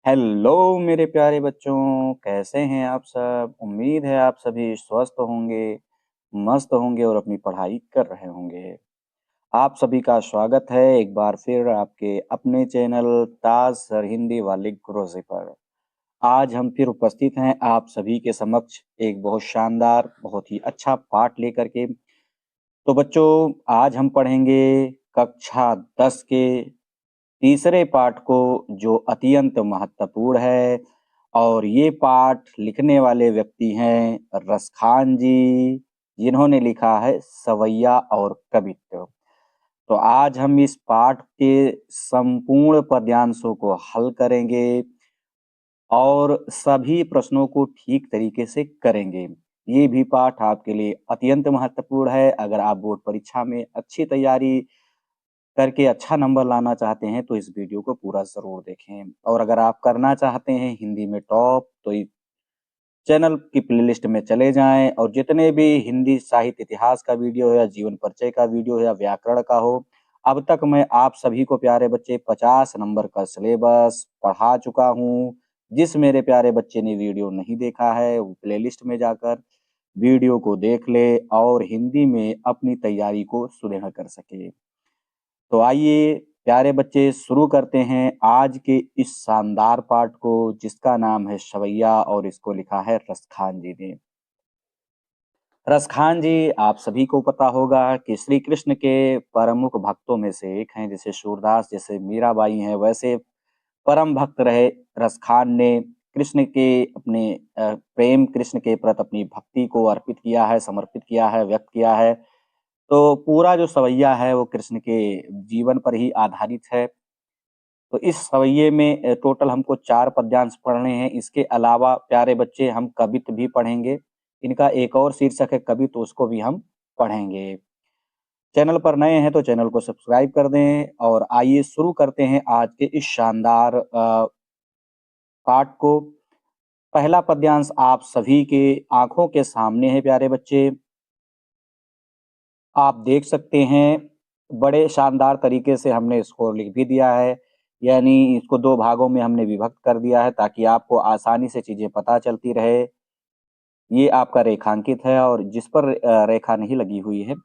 Hello मेरे प्यारे बच्चों, कैसे हैं आप सब? उम्मीद है आप सभी स्वस्थ होंगे, मस्त होंगे और अपनी पढ़ाई कर रहे होंगे। आप सभी का स्वागत है एक बार फिर आपके अपने चैनल ताज सर हिंदी वाले गुरुजी पर। आज हम फिर उपस्थित हैं आप सभी के समक्ष एक बहुत शानदार, बहुत ही अच्छा पाठ लेकर के। तो बच्चों, आज हम पढ़ेंगे कक्षा 10 के तीसरे पाठ को, जो अत्यंत महत्वपूर्ण है। और ये पाठ लिखने वाले व्यक्ति हैं रसखान जी, जिन्होंने लिखा है सवैया और कवित्व। तो आज हम इस पाठ के संपूर्ण पद्यांशों को हल करेंगे और सभी प्रश्नों को ठीक तरीके से करेंगे। ये भी पाठ आपके लिए अत्यंत महत्वपूर्ण है। अगर आप बोर्ड परीक्षा में अच्छी तैयारी करके अच्छा नंबर लाना चाहते हैं तो इस वीडियो को पूरा ज़रूर देखें। और अगर आप करना चाहते हैं हिंदी में टॉप, तो इस चैनल की प्लेलिस्ट में चले जाएं और जितने भी हिंदी साहित्य इतिहास का वीडियो है या जीवन परिचय का वीडियो है या व्याकरण का हो, अब तक मैं आप सभी को प्यारे बच्चे 50 नंबर का सिलेबस पढ़ा चुका हूँ। जिस मेरे प्यारे बच्चे ने वीडियो नहीं देखा है वो प्लेलिस्ट में जाकर वीडियो को देख ले और हिंदी में अपनी तैयारी को सुदृढ़ कर सके। तो आइए प्यारे बच्चे, शुरू करते हैं आज के इस शानदार पाठ को, जिसका नाम है सवैया और इसको लिखा है रसखान जी ने। रसखान जी आप सभी को पता होगा कि श्री कृष्ण के प्रमुख भक्तों में से एक हैं। जैसे सूरदास, जैसे मीराबाई हैं, वैसे परम भक्त रहे रसखान ने। कृष्ण के अपने प्रेम, कृष्ण के प्रति अपनी भक्ति को अर्पित किया है, समर्पित किया है, व्यक्त किया है। तो पूरा जो सवैया है वो कृष्ण के जीवन पर ही आधारित है। तो इस सवैये में टोटल हमको 4 पद्यांश पढ़ने हैं। इसके अलावा प्यारे बच्चे हम कवित्त भी पढ़ेंगे। इनका एक और शीर्षक है कवित्त, उसको भी हम पढ़ेंगे। चैनल पर नए हैं तो चैनल को सब्सक्राइब कर दें और आइए शुरू करते हैं आज के इस शानदार पाठ को। पहला पद्यांश आप सभी के आंखों के सामने है प्यारे बच्चे। आप देख सकते हैं, बड़े शानदार तरीके से हमने इसको लिख भी दिया है। यानी इसको 2 भागों में हमने विभक्त कर दिया है ताकि आपको आसानी से चीज़ें पता चलती रहे। ये आपका रेखांकित है और जिस पर रेखा नहीं लगी हुई है,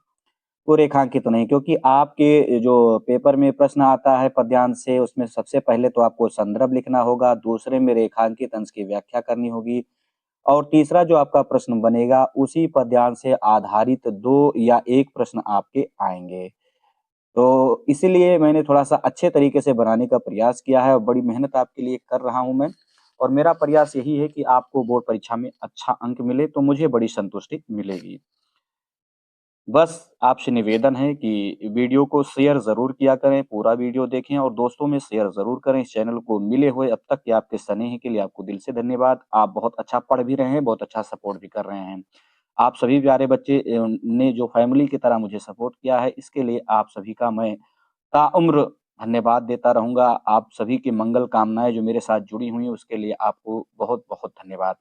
वो रेखांकित नहीं, क्योंकि आपके जो पेपर में प्रश्न आता है पद्यांश से, उसमें सबसे पहले तो आपको संदर्भ लिखना होगा, दूसरे में रेखांकित अंश की व्याख्या करनी होगी और तीसरा जो आपका प्रश्न बनेगा उसी पद्यांश से आधारित 2 या 1 प्रश्न आपके आएँगे। तो इसीलिए मैंने थोड़ा-सा अच्छे तरीके से बनाने का प्रयास किया है और बड़ी मेहनत आपके लिए कर रहा हूँ मैं। और मेरा प्रयास यही है कि आपको बोर्ड परीक्षा में अच्छा अंक मिले, तो मुझे बड़ी संतुष्टि मिलेगी। बस आपसे निवेदन है कि वीडियो को शेयर ज़रूर किया करें, पूरा वीडियो देखें और दोस्तों में शेयर ज़रूर करें। इस चैनल को मिले हुए अब तक के आपके स्नेह के लिए आपको दिल से धन्यवाद। आप बहुत अच्छा पढ़ भी रहे हैं, बहुत अच्छा सपोर्ट भी कर रहे हैं। आप सभी प्यारे बच्चे ने जो फैमिली की तरह मुझे सपोर्ट किया है, इसके लिए आप सभी का मैं ताउम्र धन्यवाद देता रहूँगा। आप सभी की मंगल कामनाएँ जो मेरे साथ जुड़ी हुई हैं, उसके लिए आपको बहुत-बहुत धन्यवाद।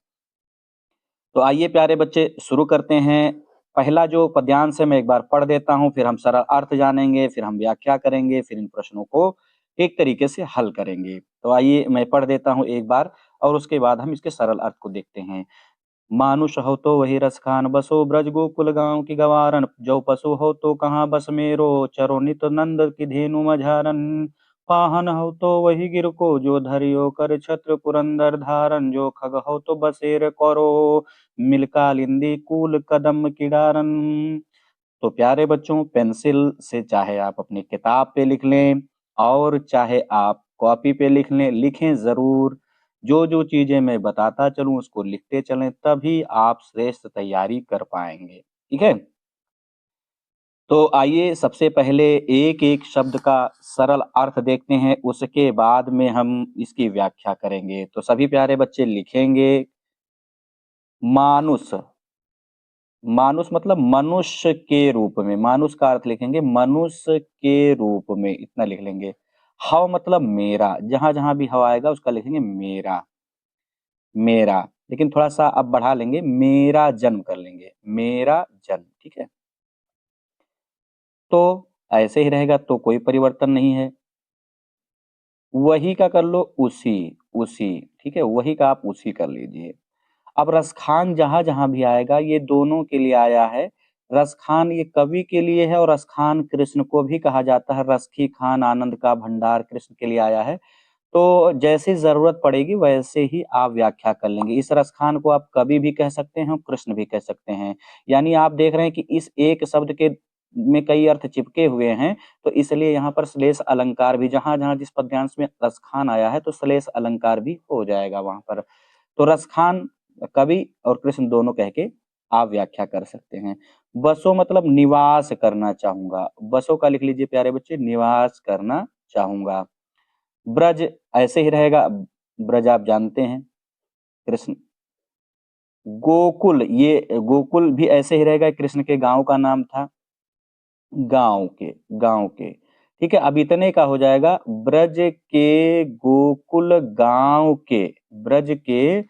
तो आइए प्यारे बच्चे शुरू करते हैं। पहला जो पद्यांश है मैं एक बार पढ़ देता हूँ, फिर हम सरल अर्थ जानेंगे, फिर हम व्याख्या करेंगे, फिर इन प्रश्नों को एक तरीके से हल करेंगे। तो आइए मैं पढ़ देता हूँ एक बार और उसके बाद हम इसके सरल अर्थ को देखते हैं। मानुष हो तो वही रस खान बसो ब्रज गोकुल गाँव की गवारन जो पशु हो तो कहाँ बस मेरो चरो नित नंद की धेनु मझारन पाहन हो तो वही गिर को जो धरियो कर छत्र पुरंदर धारन जो खग हो तो बसेर करो मिलकालिंदी कूल कदम किडारन। तो प्यारे बच्चों, पेंसिल से चाहे आप अपनी किताब पे लिख लें और चाहे आप कॉपी पे लिख लें, लिखें ज़रूर। जो चीज़ें मैं बताता चलूँ उसको लिखते चलें, तभी आप श्रेष्ठ तैयारी कर पाएँगे। ठीक है? तो आइए सबसे पहले एक-एक शब्द का सरल अर्थ देखते हैं, उसके बाद में हम इसकी व्याख्या करेंगे। तो सभी प्यारे बच्चे लिखेंगे मानुष। मानुष मतलब मनुष्य के रूप में, मानुष का अर्थ लिखेंगे मनुष्य के रूप में, इतना लिख लेंगे। हव मतलब मेरा, जहाँ-जहाँ भी हव आएगा उसका लिखेंगे मेरा, मेरा। लेकिन थोड़ा-सा अब बढ़ा लेंगे, मेरा जन्म कर लेंगे, मेरा जन्म, ठीक है? तो ऐसे ही रहेगा तो कोई परिवर्तन नहीं है। वही का कर लो उसी, उसी, ठीक है, वही का आप उसी कर लीजिए। अब रसखान जहाँ-जहाँ भी आएगा ये दोनों के लिए आया है। रसखान ये कवि के लिए है और रसखान कृष्ण को भी कहा जाता है। रसखी खान आनंद का भंडार कृष्ण के लिए आया है। तो जैसी ज़रूरत पड़ेगी वैसे ही आप व्याख्या कर लेंगे। इस रसखान को आप कवि भी कह सकते हैं और कृष्ण भी कह सकते हैं। यानी आप देख रहे हैं कि इस एक शब्द के में कई अर्थ चिपके हुए हैं, तो इसलिए यहाँ पर श्लेष अलंकार भी जहाँ-जहाँ जिस पद्यांश में रसखान आया है, तो श्लेष अलंकार भी हो जाएगा वहाँ पर। तो रसखान कवि और कृष्ण दोनों कह के आप व्याख्या कर सकते हैं। बसो मतलब निवास करना चाहूँगा। बसो का लिख लीजिए प्यारे बच्चे, निवास करना चाहूँगा। ब्रज ऐसे ही रहेगा, ब्रज आप जानते हैं, कृष्ण। गोकुल, ये गोकुल भी ऐसे ही रहेगा, कृष्ण के गाँव का नाम था, गाँव के, ठीक है? अब इतने का हो जाएगा, ब्रज के गोकुल गाँव के, ब्रज के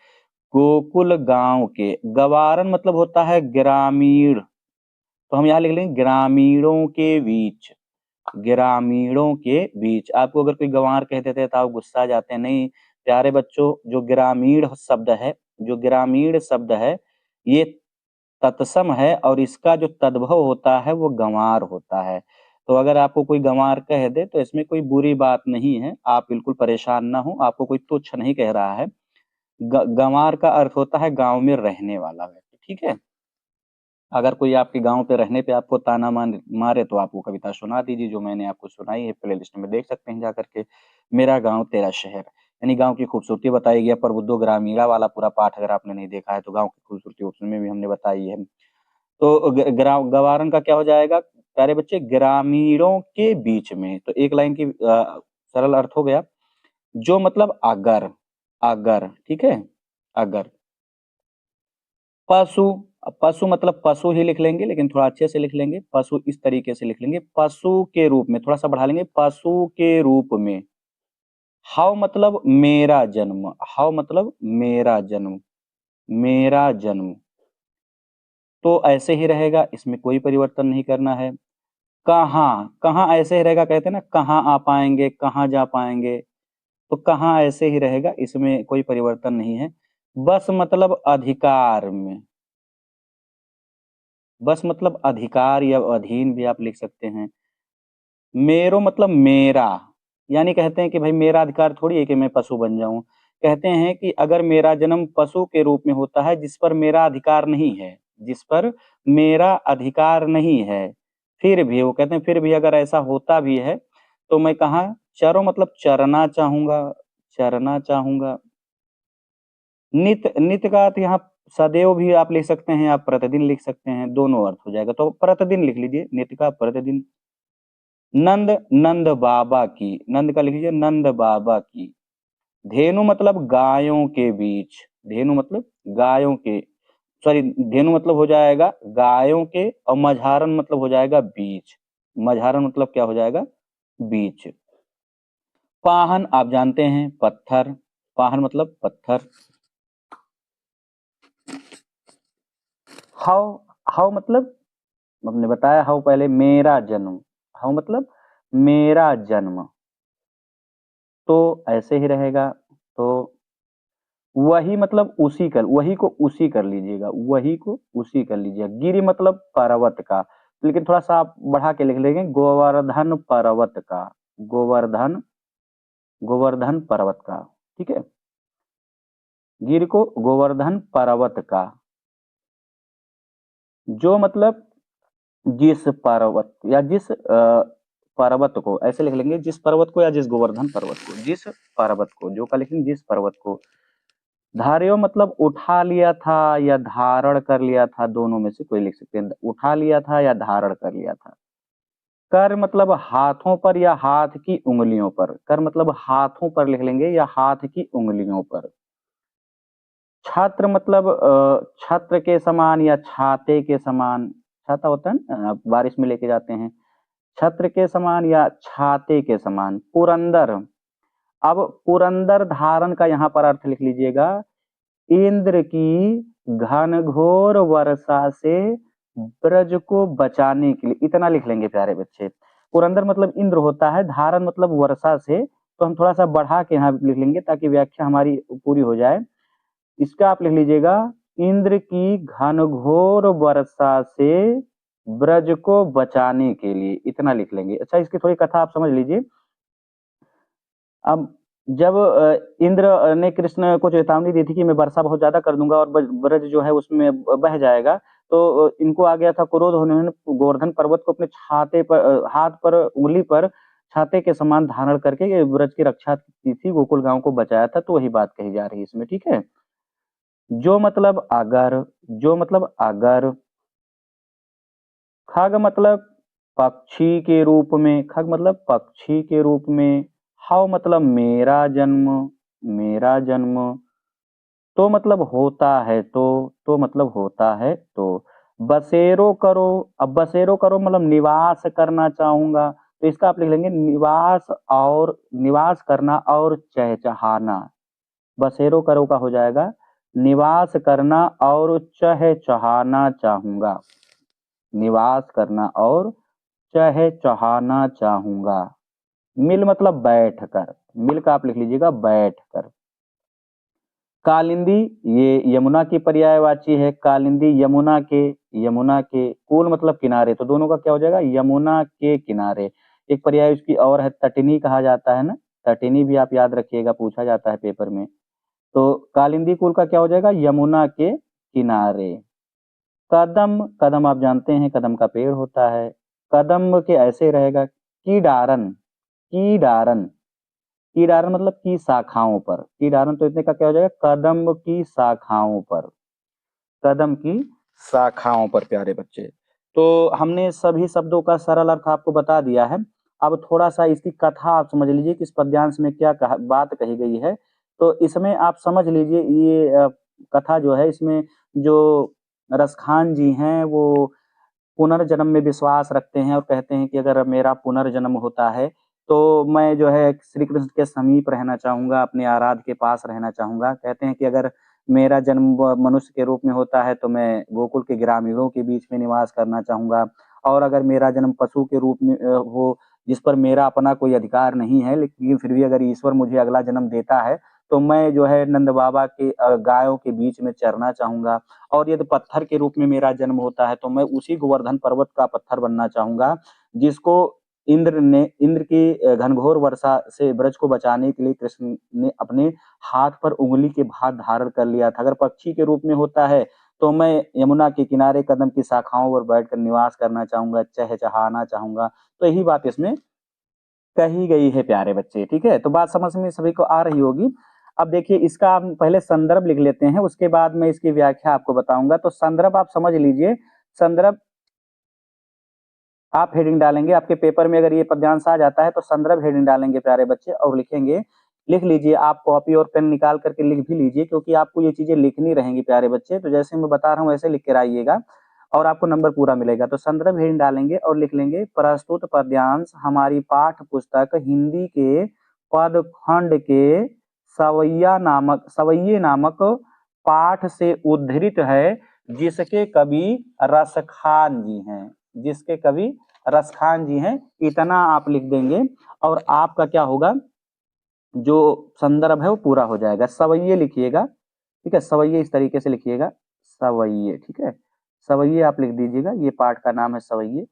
गोकुल गाँव के। गवारण मतलब होता है ग्रामीण, तो हम यहाँ लिख लेंगे ग्रामीणों के बीच, ग्रामीणों के बीच। आपको अगर कोई गँवार कह देते हैं तो आप गुस्सा आ जाते हैं, नहीं प्यारे बच्चों, जो ग्रामीण शब्द है, जो ग्रामीण शब्द है, ये तत्सम है और इसका जो तद्भव होता है वो गँवार होता है। तो अगर आपको कोई गँवार कह दे तो इसमें कोई बुरी बात नहीं है, आप बिल्कुल परेशान ना हों, आपको कोई तुच्छ नहीं कह रहा है। गँवार का अर्थ होता है गाँव में रहने वाला व्यक्ति, ठीक है? अगर कोई आपके गाँव पे रहने पे आपको ताना मारे तो आप वो कविता सुना दीजिए जो मैंने आपको सुनाई है, प्लेलिस्ट में देख सकते हैं जाकर के। मेरा गाँव तेरा शहर, यानी गाँव की खूबसूरती बताई गई है। प्रबुद्धो ग्रामीणा वाला पूरा पाठ अगर आपने नहीं देखा है तो गाँव की खूबसूरती उसमें भी हमने बताई है। तो गवारन का क्या हो जाएगा प्यारे बच्चे, ग्रामीणों के बीच में। तो एक लाइन की सरल अर्थ हो गया, जो मतलब अगर, अगर, ठीक है? अगर। पशु, पशु मतलब पशु ही लिख लेंगे लेकिन थोड़ा अच्छे से लिख लेंगे। पशु इस तरीके से लिख लेंगे, पशु के रूप में, थोड़ा-सा बढ़ा लेंगे, पशु के रूप में। हव मतलब मेरा जन्म, हव मतलब मेरा जन्म, मेरा जन्म। तो ऐसे ही रहेगा, इसमें कोई परिवर्तन नहीं करना है। कहाँ, कहाँ ऐसे ही रहेगा, कहते हैं ना कहाँ आ पाएँगे, कहाँ जा पाएँगे, तो कहाँ ऐसे ही रहेगा, इसमें कोई परिवर्तन नहीं है। बस मतलब अधिकार में, बस मतलब अधिकार या अधीन भी आप लिख सकते हैं। मेरो मतलब मेरा, यानी कहते हैं कि भाई मेरा अधिकार थोड़ी है कि मैं पशु बन जाऊँ। कहते हैं कि अगर मेरा जन्म पशु के रूप में होता है जिस पर मेरा अधिकार नहीं है, जिस पर मेरा अधिकार नहीं है, फिर भी वो कहते हैं फिर भी अगर ऐसा होता भी है, तो मैं कहाँ चरो मतलब चरना चाहूँगा, चरना चाहूँगा। नित्य, नित्य का अर्थ यहाँ सदैव भी आप लिख सकते हैं, आप प्रतिदिन लिख सकते हैं, दोनों अर्थ हो जाएगा। तो प्रतिदिन लिख लीजिए, नित्य का प्रतिदिन। नंद, नंद बाबा की, नंद का लिख लीजिए नंद बाबा की। धेनु मतलब गायों के बीच, धेनु मतलब गायों के, सॉरी धेनु मतलब हो जाएगा गायों के और मझारन मतलब हो जाएगा बीच, मझारन मतलब क्या हो जाएगा बीच। पाहन आप जानते हैं पत्थर, पाहन मतलब पत्थर। हव, हव मतलब हमने बताया, हव पहले मेरा जन्म, हव मतलब मेरा जन्म, तो ऐसे ही रहेगा। तो वही मतलब उसी कर, वही को उसी कर लीजिएगा, वही को उसी कर लीजिएगा। गिरि मतलब पर्वत का, लेकिन थोड़ा-सा आप बढ़ा के लिख लेंगे गोवर्धन पर्वत का, गोवर्धन, गोवर्धन पर्वत का, ठीक है? गिर को गोवर्धन पर्वत का। जो मतलब जिस पर्वत या जिस पर्वत को, ऐसे लिख लेंगे जिस पर्वत को या जिस गोवर्धन पर्वत को, जिस पर्वत को, जो का लिखेंगे जिस पर्वत को। धार्यो मतलब उठा लिया था या धारण कर लिया था, दोनों में से कोई लिख सकते हैं। उठा लिया था या धारण कर लिया था। कर मतलब हाथों पर या हाथ की उंगलियों पर, कर मतलब हाथों पर लिख लेंगे या हाथ की उंगलियों पर। छात्र मतलब छत्र के समान या छाते के समान, छाता होता है ना बारिश में लेके जाते हैं, छत्र के समान या छाते के समान। पुरंदर, अब पुरंदर धारण का यहाँ पर अर्थ लिख लीजिएगा, इंद्र की घनघोर वर्षा से ब्रज को बचाने के लिए, इतना लिख लेंगे प्यारे बच्चे। पुरंदर मतलब इंद्र होता है, धारण मतलब वर्षा से, तो हम थोड़ा-सा बढ़ा के यहाँ लिख लेंगे ताकि व्याख्या हमारी पूरी हो जाए। इसका आप लिख लीजिएगा, इंद्र की घनघोर वर्षा से ब्रज को बचाने के लिए, इतना लिख लेंगे। अच्छा, इसकी थोड़ी कथा आप समझ लीजिए। अब जब इंद्र ने कृष्ण को चेतावनी दी थी कि मैं वर्षा बहुत ज़्यादा कर दूँगा और ब्रज जो है उसमें बह जाएगा, तो इनको आ गया था क्रोध, उन्होंने गोवर्धन पर्वत को अपने छाते पर हाथ पर, उँगली पर छाते के समान धारण करके ये ब्रज की रक्षा की थी, गोकुल गाँव को बचाया था, तो वही बात कही जा रही है इसमें, ठीक है? जो मतलब अगर, खग मतलब पक्षी के रूप में, खग मतलब पक्षी के रूप में, हव मतलब मेरा जन्म, तो मतलब होता है तो मतलब होता है तो, बसेरो करो, अब बसेरो करो मतलब निवास करना चाहूंगा, तो इसका आप लिख लेंगे निवास करना और चहचहाना। बसेरो करो का हो जाएगा निवास करना और चहचहाना चाहूंगा, निवास करना और चहचहाना चाहूंगा। मिल मतलब बैठ कर, मिल का आप लिख लीजिएगा बैठ कर। कालिंदी, ये यमुना की पर्यायवाची है, कालिंदी यमुना के, कूल मतलब किनारे, तो दोनों का क्या हो जाएगा, यमुना के किनारे। एक पर्याय उसकी और है, तटिनी कहा जाता है ना, तटिनी भी आप याद रखिएगा, पूछा जाता है पेपर में। तो कालिंदी कुल का क्या हो जाएगा, यमुना के किनारे। कदम, कदम आप जानते हैं कदम का पेड़ होता है, कदम के ऐसे रहेगा, कीडारन, कीडारन, कीडारन मतलब की शाखाओं पर, कीडारन तो इतने का क्या हो जाएगा, कदम की शाखाओं पर, कदम की शाखाओं पर प्यारे बच्चे। तो हमने सभी शब्दों का सरल अर्थ आपको बता दिया है। अब थोड़ा सा इसकी कथा आप समझ लीजिए कि इस पद्यांश में क्या बात कही गई है। तो इसमें आप समझ लीजिए, ये कथा जो है, इसमें जो रसखान जी हैं वो पुनर्जन्म में विश्वास रखते हैं और कहते हैं कि अगर मेरा पुनर्जन्म होता है तो मैं जो है श्री कृष्ण के समीप रहना चाहूंगा, अपने आराध्य के पास रहना चाहूंगा। कहते हैं कि अगर मेरा जन्म मनुष्य के रूप में होता है तो मैं गोकुल के ग्रामीणों के बीच में निवास करना चाहूंगा, और अगर मेरा जन्म पशु के रूप में हो, जिस पर मेरा अपना कोई अधिकार नहीं है, लेकिन फिर भी अगर ईश्वर मुझे अगला जन्म देता है तो मैं जो है नंद बाबा के गायों के बीच में चरना चाहूंगा। और यदि पत्थर के रूप में मेरा जन्म होता है तो मैं उसी गोवर्धन पर्वत का पत्थर बनना चाहूंगा, जिसको इंद्र की घनघोर वर्षा से ब्रज को बचाने के लिए कृष्ण ने अपने हाथ पर उंगली के भात धारण कर लिया था। अगर पक्षी के रूप में होता है तो मैं यमुना के किनारे कदम की शाखाओं पर बैठकर निवास करना चाहूंगा, चहचहाना चाहूंगा। तो यही बात इसमें कही गई है प्यारे बच्चे, ठीक है? तो बात समझ में सभी को आ रही होगी। अब देखिए, इसका हम पहले संदर्भ लिख लेते हैं, उसके बाद मैं इसकी व्याख्या आपको बताऊंगा। तो संदर्भ आप समझ लीजिए, संदर्भ आप हेडिंग डालेंगे, आपके पेपर में अगर ये पद्यांश आ जाता है तो संदर्भ हेडिंग डालेंगे प्यारे बच्चे और लिखेंगे। लिख लीजिए, आप कॉपी और पेन निकाल करके लिख भी लीजिए, क्योंकि आपको ये चीजें लिखनी रहेंगी प्यारे बच्चे। तो जैसे मैं बता रहा हूँ वैसे लिख कर आइएगा और आपको नंबर पूरा मिलेगा। तो संदर्भ हेडिंग डालेंगे और लिख लेंगे, प्रस्तुत पद्यांश हमारी पाठ्य पुस्तक हिंदी के पदखंड के सवैये नामक पाठ से उद्धृत है, जिसके कवि रसखान जी हैं, जिसके कवि रसखान जी हैं। इतना आप लिख देंगे और आपका क्या होगा, जो संदर्भ है वो पूरा हो जाएगा। सवैये लिखिएगा, ठीक है? सवैये इस तरीके से लिखिएगा, सवैये, ठीक है? सवैये आप लिख दीजिएगा, ये पाठ का नाम है सवैये।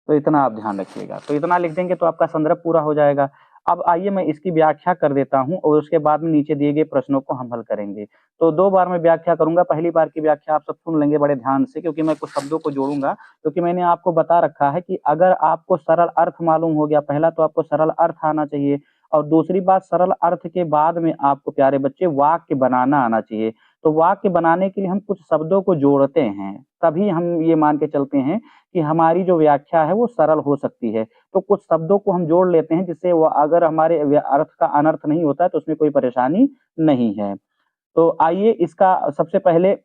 तो इतना आप ध्यान रखिएगा, तो इतना लिख देंगे तो आपका संदर्भ पूरा हो जाएगा। अब आइए मैं इसकी व्याख्या कर देता हूँ और उसके बाद में नीचे दिए गए प्रश्नों को हम हल करेंगे। तो 2 बार मैं व्याख्या करूंगा, पहली बार की व्याख्या आप सब सुन लेंगे बड़े ध्यान से, क्योंकि मैं कुछ शब्दों को जोड़ूंगा। क्योंकि मैंने आपको बता रखा है कि अगर आपको सरल अर्थ मालूम हो गया, पहला तो आपको सरल अर्थ आना चाहिए, और दूसरी बात, सरल अर्थ के बाद में आपको प्यारे बच्चे वाक्य बनाना आना चाहिए। तो वाक्य बनाने के लिए हम कुछ शब्दों को जोड़ते हैं, तभी हम ये मान के चलते हैं कि हमारी जो व्याख्या है वो सरल हो सकती है। तो कुछ शब्दों को हम जोड़ लेते हैं, जिससे वो अगर हमारे अर्थ का अनर्थ नहीं होता है तो उसमें कोई परेशानी नहीं है। तो आइए, इसका सबसे पहले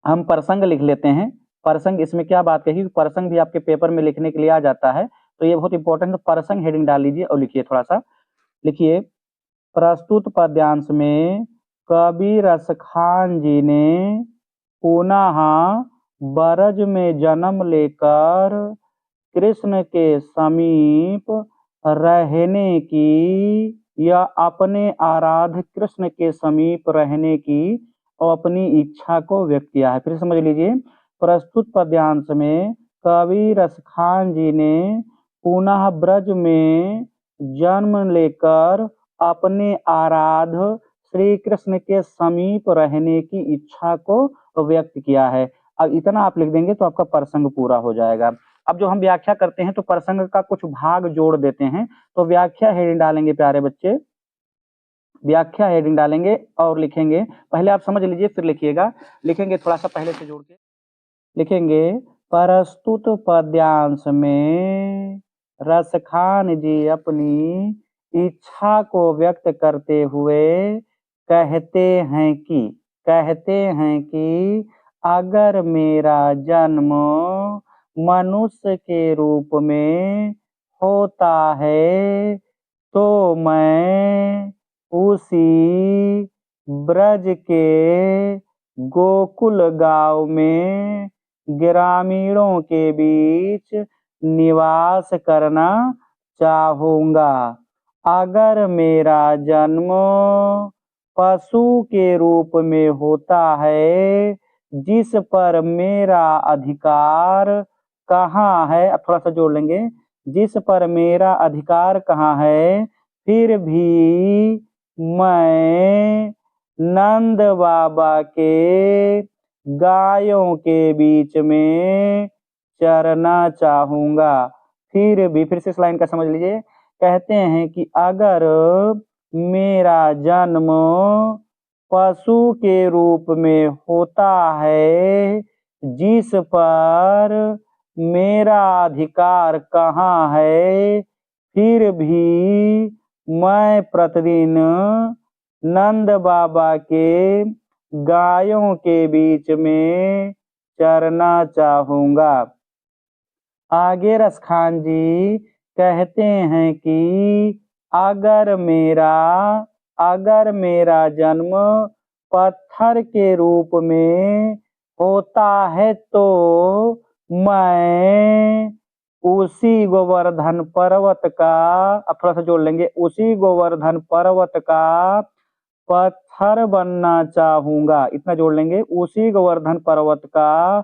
हम प्रसंग लिख लेते हैं। प्रसंग, इसमें क्या बात कही, प्रसंग भी आपके पेपर में लिखने के लिए आ जाता है, तो ये बहुत इंपॉर्टेंट। प्रसंग हेडिंग डाल लीजिए और लिखिए, थोड़ा सा लिखिए, प्रस्तुत पद्यांश में कवि रसखान जी ने पुनः ब्रज में जन्म लेकर कृष्ण के समीप रहने की या अपने आराध्य कृष्ण के समीप रहने की और अपनी इच्छा को व्यक्त किया है। फिर समझ लीजिए, प्रस्तुत पद्यांश में कवि रसखान जी ने पुनः ब्रज में जन्म लेकर अपने आराध्य श्री कृष्ण के समीप रहने की इच्छा को व्यक्त किया है। अब इतना आप लिख देंगे तो आपका प्रसंग पूरा हो जाएगा। अब जो हम व्याख्या करते हैं तो प्रसंग का कुछ भाग जोड़ देते हैं। तो व्याख्या हेडिंग डालेंगे प्यारे बच्चे, व्याख्या हेडिंग डालेंगे और लिखेंगे। पहले आप समझ लीजिए फिर लिखिएगा। लिखेंगे थोड़ा सा पहले से जोड़ के लिखेंगे। प्रस्तुत पद्यांश में रसखान जी अपनी इच्छा को व्यक्त करते हुए कहते हैं कि अगर मेरा जन्म मनुष्य के रूप में होता है तो मैं उसी ब्रज के गोकुल गांव में ग्रामीणों के बीच निवास करना चाहूँगा। अगर मेरा जन्म पशु के रूप में होता है जिस पर मेरा अधिकार कहाँ है, अब थोड़ा सा जोड़ लेंगे, जिस पर मेरा अधिकार कहाँ है, फिर भी मैं नंद बाबा के गायों के बीच में चरना चाहूँगा। फिर से इस लाइन का समझ लीजिए। कहते हैं कि अगर मेरा जन्म पशु के रूप में होता है जिस पर मेरा अधिकार कहाँ है, फिर भी मैं प्रतिदिन नंद बाबा के गायों के बीच में चरना चाहूँगा। आगे रसखान जी कहते हैं कि अगर मेरा जन्म पत्थर के रूप में होता है तो मैं उसी गोवर्धन पर्वत का, अब थोड़ा सा जोड़ लेंगे, उसी गोवर्धन पर्वत का पत्थर बनना चाहूँगा। इतना जोड़ लेंगे, उसी गोवर्धन पर्वत का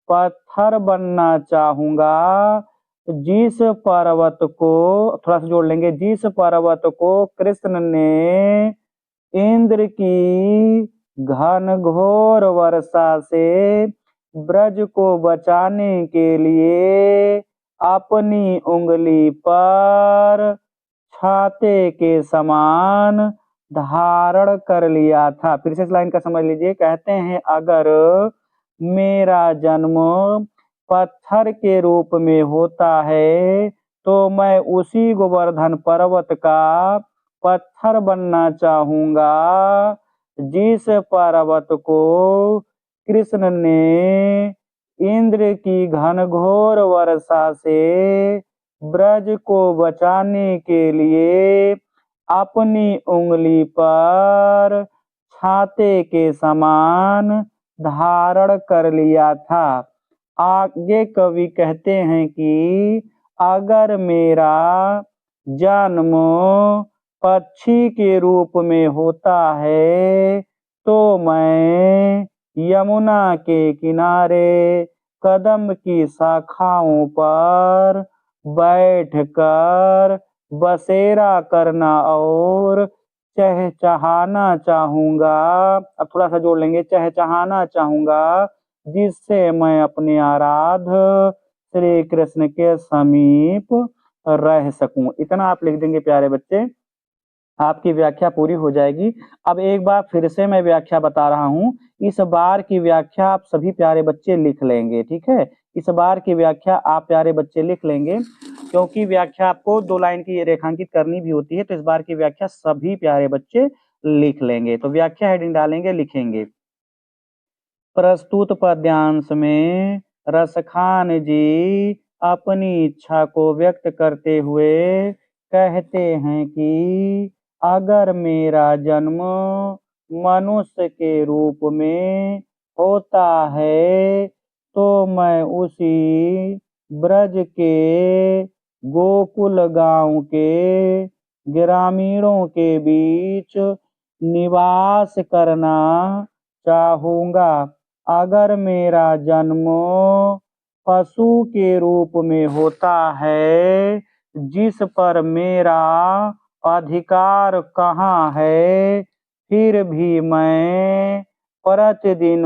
पत्थर बनना चाहूँगा जिस पर्वत को, थोड़ा सा जोड़ लेंगे, जिस पर्वत को कृष्ण ने इंद्र की घनघोर वर्षा से ब्रज को बचाने के लिए अपनी उंगली पर छाते के समान धारण कर लिया था। फिर से इस लाइन का समझ लीजिए। कहते हैं अगर मेरा जन्म पत्थर के रूप में होता है तो मैं उसी गोवर्धन पर्वत का पत्थर बनना चाहूँगा जिस पर्वत को कृष्ण ने इंद्र की घनघोर वर्षा से ब्रज को बचाने के लिए अपनी उंगली पर छाते के समान धारण कर लिया था। आगे कवि कहते हैं कि अगर मेरा जन्म पक्षी के रूप में होता है तो मैं यमुना के किनारे कदम की शाखाओं पर बैठकर बसेरा करना और चहचहाना चाहूँगा। अब थोड़ा सा जोड़ लेंगे, चहचहाना चाहूँगा जिससे मैं अपने आराध्य श्री कृष्ण के समीप रह सकूं। इतना आप लिख देंगे प्यारे बच्चे, आपकी व्याख्या पूरी हो जाएगी। अब एक बार फिर से मैं व्याख्या बता रहा हूं। इस बार की व्याख्या आप सभी प्यारे बच्चे लिख लेंगे, ठीक है। इस बार की व्याख्या आप प्यारे बच्चे लिख लेंगे क्योंकि व्याख्या आपको 2 लाइन की रेखांकित करनी भी होती है, तो इस बार की व्याख्या सभी प्यारे बच्चे लिख लेंगे। तो व्याख्या हेडिंग डालेंगे, लिखेंगे। प्रस्तुत पद्यांश में रसखान जी अपनी इच्छा को व्यक्त करते हुए कहते हैं कि अगर मेरा जन्म मनुष्य के रूप में होता है तो मैं उसी ब्रज के गोकुल गांव के ग्रामीणों के बीच निवास करना चाहूंगा। अगर मेरा जन्म पशु के रूप में होता है, जिस पर मेरा अधिकार कहाँ है, फिर भी मैं प्रतिदिन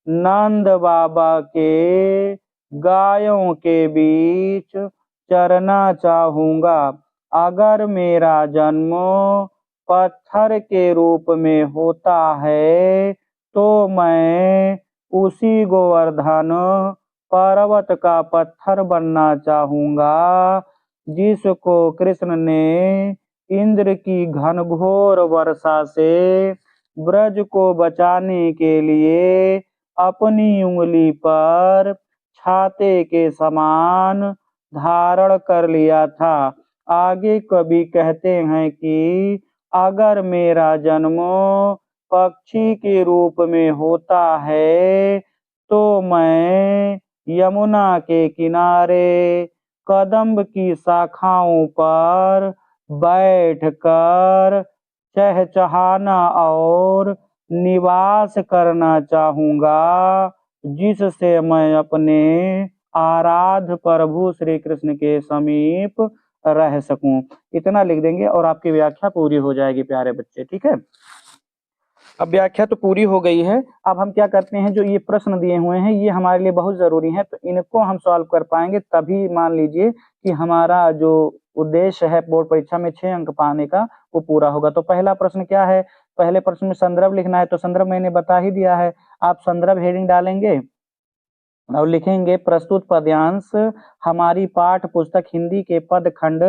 नंद बाबा के गायों के बीच चरना चाहूंगा। अगर मेरा जन्म पत्थर के रूप में होता है, तो मैं उसी गोवर्धन पर्वत का पत्थर बनना चाहूंगा, जिसको कृष्ण ने इंद्र की घनघोर वर्षा से ब्रज को बचाने के लिए अपनी उंगली पर छाते के समान धारण कर लिया था। आगे कवि कहते हैं कि अगर मेरा जन्म पक्षी के रूप में होता है, तो मैं यमुना के किनारे कदम्ब की शाखाओं पर बैठकर चहचहाना और निवास करना चाहूंगा, जिससे मैं अपने आराध्य प्रभु श्री कृष्ण के समीप रह सकूं। इतना लिख देंगे और आपकी व्याख्या पूरी हो जाएगी प्यारे बच्चे, ठीक है। अब व्याख्या तो पूरी हो गई है। अब हम क्या करते हैं, जो ये प्रश्न दिए हुए हैं ये हमारे लिए बहुत जरूरी है, तो इनको हम सॉल्व कर पाएंगे तभी मान लीजिए कि हमारा जो उद्देश्य है बोर्ड परीक्षा में 6 अंक पाने का वो पूरा होगा। तो पहला प्रश्न क्या है, पहले प्रश्न में संदर्भ लिखना है, तो संदर्भ मैंने बता ही दिया है। आप संदर्भ हेडिंग डालेंगे और लिखेंगे प्रस्तुत पद्यांश हमारी पाठ पुस्तक हिंदी के पद खंड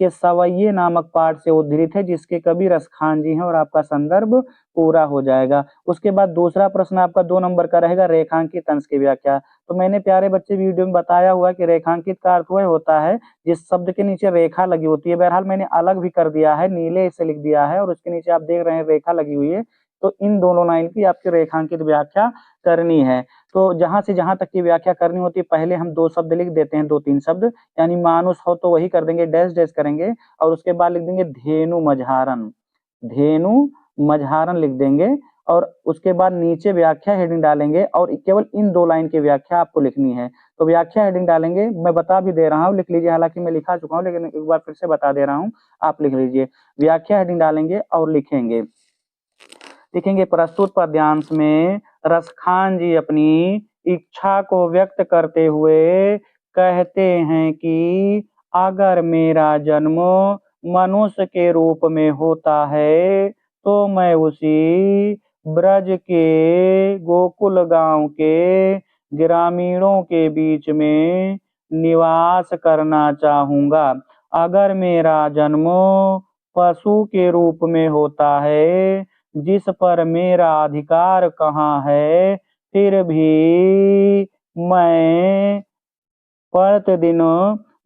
के सवैये नामक पाठ से उद्धृत है, जिसके कवि रसखान जी हैं, और आपका संदर्भ पूरा हो जाएगा। उसके बाद दूसरा प्रश्न आपका 2 नंबर का रहेगा रेखांकित अंश की व्याख्या। तो मैंने प्यारे बच्चे वीडियो में बताया हुआ कि रेखांकित का अर्थ वह होता है जिस शब्द के नीचे रेखा लगी होती है। बहरहाल मैंने अलग भी कर दिया है, नीले से लिख दिया है और उसके नीचे आप देख रहे हैं रेखा लगी हुई है। तो इन दोनों लाइन की आपकी रेखांकित व्याख्या करनी है। तो जहां से जहां तक की व्याख्या करनी होती है पहले हम 2 शब्द लिख देते हैं, 2-3 शब्द, यानी मानुष हो तो वही कर देंगे, डैश डैश करेंगे और उसके बाद लिख देंगे धेनु मझारन, धेनु मझारन लिख देंगे और उसके बाद नीचे व्याख्या हेडिंग डालेंगे और केवल इन 2 लाइन की व्याख्या आपको लिखनी है। तो व्याख्या हेडिंग डालेंगे, मैं बता भी दे रहा हूँ, लिख लीजिए, हालांकि मैं लिखा चुका हूँ लेकिन एक बार फिर से बता दे रहा हूँ, आप लिख लीजिए। व्याख्या हेडिंग डालेंगे और लिखेंगे प्रस्तुत पद्यांश में रसखान जी अपनी इच्छा को व्यक्त करते हुए कहते हैं कि अगर मेरा जन्म मनुष्य के रूप में होता है, तो मैं उसी ब्रज के गोकुल गांव के ग्रामीणों के बीच में निवास करना चाहूंगा। अगर मेरा जन्म पशु के रूप में होता है, जिस पर मेरा अधिकार कहाँ है, फिर भी मैं प्रतिदिन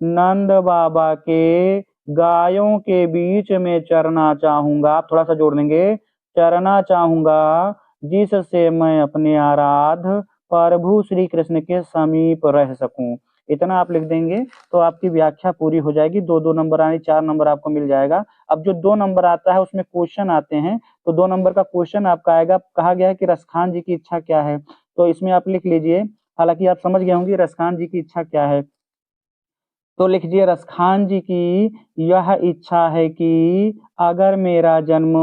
नंद बाबा के गायों के बीच में चरना चाहूंगा। आप थोड़ा सा जोड़ देंगे, चरना चाहूंगा, जिससे मैं अपने आराध्य प्रभु श्री कृष्ण के समीप रह सकूं। इतना आप लिख देंगे तो आपकी व्याख्या पूरी हो जाएगी। 2-2 नंबर आने 4 नंबर आपको मिल जाएगा। अब जो 2 नंबर आता है उसमें क्वेश्चन आते हैं, तो 2 नंबर का क्वेश्चन आपका आएगा, कहा गया है कि रसखान जी की इच्छा क्या है, तो इसमें आप लिख लीजिए, हालांकि आप समझ गए होंगे रसखान जी की इच्छा क्या है, तो लिख दिए रसखान जी की यह इच्छा है कि अगर मेरा जन्म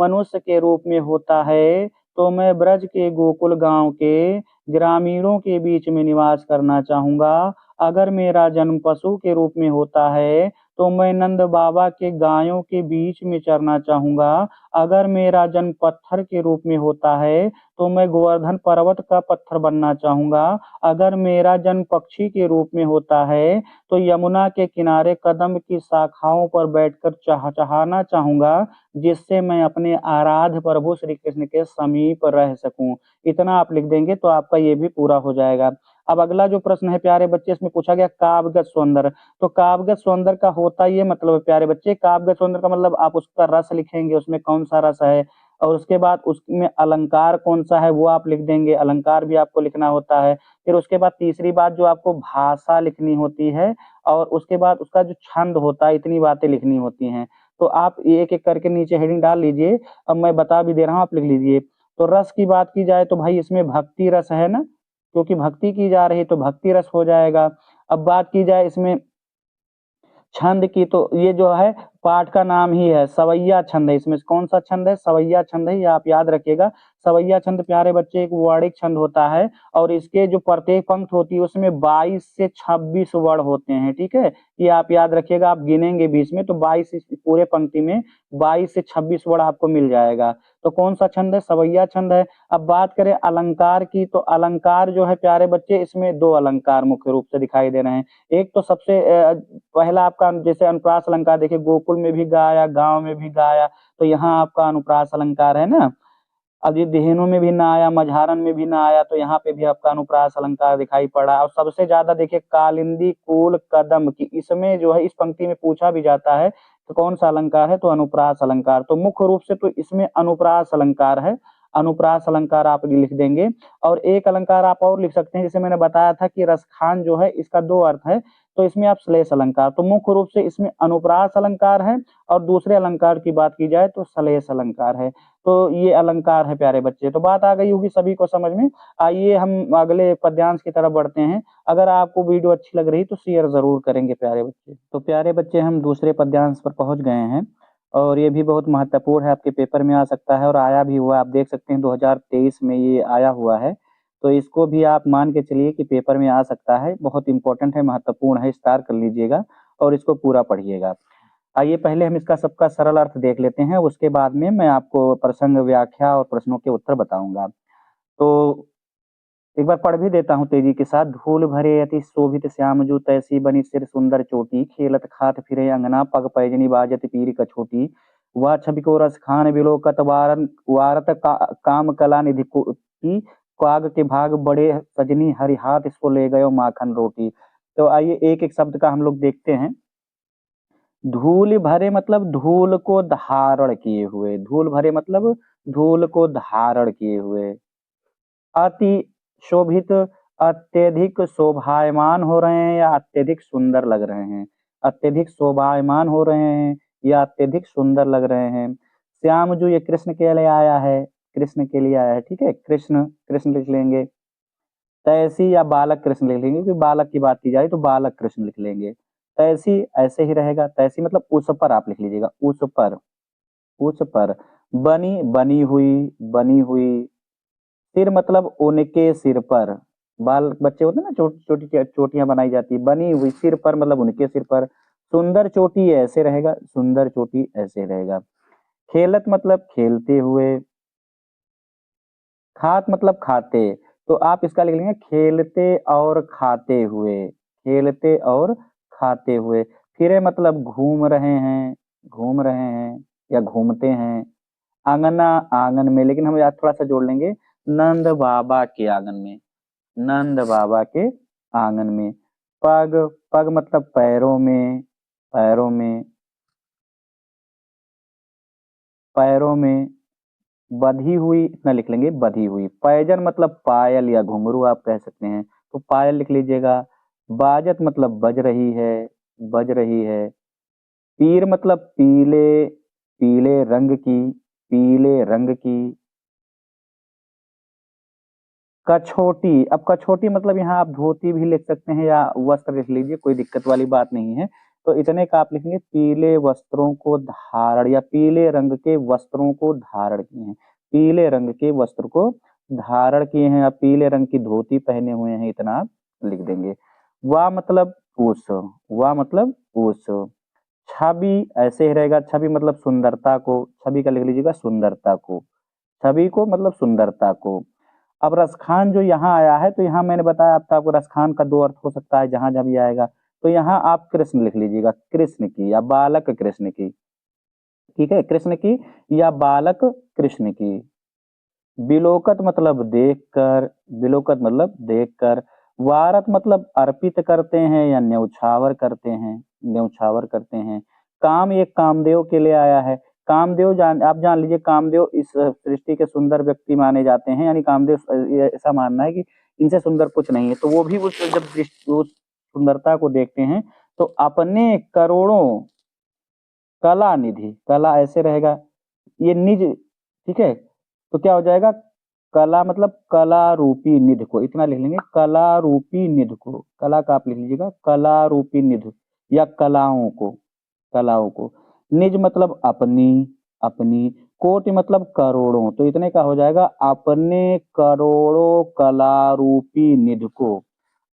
मनुष्य के रूप में होता है, तो मैं ब्रज के गोकुल गांव के ग्रामीणों के बीच में निवास करना चाहूंगा। अगर मेरा जन्म पशु के रूप में होता है, तो मैं नंद बाबा के गायों के बीच में चरना चाहूंगा। अगर मेरा जन्म पत्थर के रूप में होता है, तो मैं गोवर्धन पर्वत का पत्थर बनना चाहूंगा। अगर मेरा जन्म पक्षी के रूप में होता है, तो यमुना के किनारे कदम्ब की शाखाओं पर बैठकर चहचहाना चाहूंगा, जिससे मैं अपने आराध्य प्रभु श्री कृष्ण के समीप रह सकूं। इतना आप लिख देंगे तो आपका ये भी पूरा हो जाएगा। अब अगला जो प्रश्न है प्यारे बच्चे, इसमें पूछा गया काव्यगत सौंदर्य। तो काव्यगत सौंदर्य का होता ये मतलब है प्यारे बच्चे, काव्यगत सौंदर्य का मतलब आप उसका रस लिखेंगे, उसमें कौन सा रस है, और उसके बाद उसमें अलंकार कौन-सा है वो आप लिख देंगे, अलंकार भी आपको लिखना होता है। फिर उसके बाद तीसरी बात जो आपको भाषा लिखनी होती है और उसके बाद उसका जो छंद होता है, इतनी बातें लिखनी होती हैं। तो आप एक-एक करके नीचे हेडिंग डाल लीजिए, अब मैं बता भी दे रहा हूँ, आप लिख लीजिए। तो रस की बात की जाए तो भाई इसमें भक्ति रस है ना, क्योंकि भक्ति की जा रही है तो भक्ति रस हो जाएगा। अब बात की जाए इसमें छंद की, तो ये जो है पाठ का नाम ही है, सवैया छंद है। इसमें कौन-सा छंद है? सवैया छंद है, ये आप याद रखिएगा। सवैया छंद प्यारे बच्चे एक वर्णिक छंद होता है और इसके जो प्रत्येक पंक्ति होती है उसमें 22 से 26 वर्ण होते हैं, ठीक है? ये आप याद रखिएगा, आप गिनेंगे बीच में तो 22 इस पूरे पंक्ति में 22 से 26 वर्ण आपको मिल जाएगा। तो कौन-सा छंद है? सवैया छंद है। अब बात करें अलंकार की, तो अलंकार जो है प्यारे बच्चे इसमें 2 अलंकार मुख्य रूप से दिखाई दे रहे हैं। एक तो सबसे पहला आपका जैसे अनुप्रास अलंकार देखिए, गोकुल में भी गाया, गाँव में भी गाया, तो यहाँ आपका अनुप्रास अलंकार है ना। अब ये देहनों में भी ना आया, मझारन में भी ना आया, तो यहाँ पे भी आपका अनुप्रास अलंकार दिखाई पड़ा। और सबसे ज़्यादा देखिए कालिंदी, कूल, कदम की, इसमें जो है इस पंक्ति में पूछा भी जाता है, तो कौन-सा अलंकार है? तो अनुप्रास अलंकार। तो मुख्य रूप से तो इसमें अनुप्रास अलंकार है, अनुप्रास अलंकार आप लिख देंगे। और एक अलंकार आप और लिख सकते हैं, जैसे मैंने बताया था कि रसखान जो है इसका 2 अर्थ है, तो इसमें आप श्लेष अलंकार, तो मुख्य रूप से इसमें अनुप्रास अलंकार है और दूसरे अलंकार की बात की जाए तो श्लेष अलंकार है। तो ये अलंकार है प्यारे बच्चे। तो बात आ गई होगी सभी को समझ में। आइए हम अगले पद्यांश की तरफ बढ़ते हैं। अगर आपको वीडियो अच्छी लग रही तो शेयर ज़रूर करेंगे प्यारे बच्चे। तो प्यारे बच्चे हम दूसरे पद्यांश पर पहुँच गए हैं और ये भी बहुत महत्वपूर्ण है, आपके पेपर में आ सकता है और आया भी हुआ है। आप देख सकते हैं 2023 में ये आया हुआ है। तो इसको भी आप मान के चलिए कि पेपर में आ सकता है, बहुत इम्पोर्टेंट है, महत्वपूर्ण है, स्टार कर लीजिएगा और इसको पूरा पढ़िएगा। आइए पहले हम इसका सबका सरल अर्थ देख लेते हैं, उसके बाद में मैं आपको प्रसंग, व्याख्या और प्रश्नों के उत्तर बताऊँगा। तो एक बार पढ़ भी देता हूँ तेजी के साथ। धूल भरे अति शोभित श्यामजू, तैसी बनी सिर सुंदर चोटी, खेलत खात फिरे अंगना, पग पैजनी बाजत पीर कछोटी। वह छवि को रस खान बिलोकत वारन वारत काम कला निधि कोटी, काग के भाग बड़े सजनी हरि हाथ, इसको ले गयो माखन रोटी। तो आइए एक एक शब्द का हम लोग देखते हैं। धूल भरे मतलब धूल को धारण किए हुए, धूल भरे मतलब धूल को धारण किए हुए। अति शोभित, अत्यधिक शोभायमान हो रहे हैं या अत्यधिक सुंदर लग रहे हैं। अत्यधिक शोभायमान हो रहे हैं या अत्यधिक सुंदर लग रहे हैं। श्याम जो ये कृष्ण के लिए आया है, कृष्ण के लिए आया है, ठीक है, कृष्ण, कृष्ण लिख लेंगे। तैसी या बालक कृष्ण लिख लेंगे, क्योंकि बालक की बात की जाए तो बालक कृष्ण लिख लेंगे। तैसी ऐसे ही रहेगा, तैसी मतलब उस पर आप लिख लीजिएगा, उस पर, उस पर। बनी, बनी हुई, बनी हुई। सिर मतलब उनके सिर पर, बाल बच्चे होते हैं ना, छोटी छोटी चोटियां बनाई जाती है, बनी हुई सिर पर मतलब उनके सिर पर। सुंदर चोटी ऐसे रहेगा, सुंदर चोटी ऐसे रहेगा। खेलत मतलब खेलते हुए। खात मतलब खाते, तो आप इसका लिख लेंगे खेलते और खाते हुए, खेलते और खाते हुए। फिरे मतलब घूम रहे हैं, घूम रहे हैं या घूमते हैं। आंगना, आंगन में, लेकिन हम याद थोड़ा सा जोड़ लेंगे, नंद बाबा के आंगन में, नंद बाबा के आंगन में। पग, पग मतलब पैरों में, पैरों में, पैरों में। बधी हुई इतना लिख लेंगे, बधी हुई। पैजन मतलब पायल या घुंघरू आप कह सकते हैं, तो पायल लिख लीजिएगा। बाजत मतलब बज रही है, बज रही है। पीर मतलब पीले, पीले रंग की, पीले रंग की। कछोटी, अब कछोटी मतलब यहाँ आप धोती भी लिख सकते हैं या वस्त्र लिख लीजिए, कोई दिक्कत वाली बात नहीं है। तो इतने का आप लिखेंगे, पीले वस्त्रों को धारण या पीले रंग के वस्त्रों को धारण किए हैं, पीले रंग के वस्त्र को धारण किए हैं या पीले रंग की धोती पहने हुए हैं, इतना आप लिख देंगे। वाह मतलब उस, वाह मतलब उस। छवि ऐसे ही रहेगा, छवि मतलब सुंदरता को, छवि का लिख लीजिएगा सुंदरता को, छवि को मतलब सुंदरता को। अब रसखान जो यहाँ आया है, तो यहाँ मैंने बताया आपको रसखान का 2 अर्थ हो सकता है जहां जहां भी आएगा। तो यहाँ आप कृष्ण लिख लीजिएगा, कृष्ण की या बालक कृष्ण की, ठीक है, कृष्ण की या बालक कृष्ण की। बिलोकत मतलब देखकर, बिलोकत मतलब देखकर। वारत मतलब अर्पित करते हैं या न्यौछावर करते हैं, न्यौछावर करते हैं। काम एक कामदेव के लिए आया है, कामदेव आप जान लीजिए कामदेव इस सृष्टि के सुंदर व्यक्ति माने जाते हैं, यानी कामदेव ये ऐसा मानना है कि इनसे सुंदर कुछ नहीं है। तो वो भी उस सुंदरता को देखते हैं तो अपने करोड़ों कला निधि, कला ऐसे रहेगा, ये निज, ठीक है, तो क्या हो जाएगा, कला मतलब कला रूपी निधि को, इतना लिख लेंगे, कला रूपी निधि को, कला का आप लिख लीजिएगा, कला रूपी निधि या कलाओं को, कलाओं को, निज मतलब अपनी, अपनी, कोटि मतलब करोड़ों, तो इतने का हो जाएगा, अपने करोड़ों कला रूपी निधि को,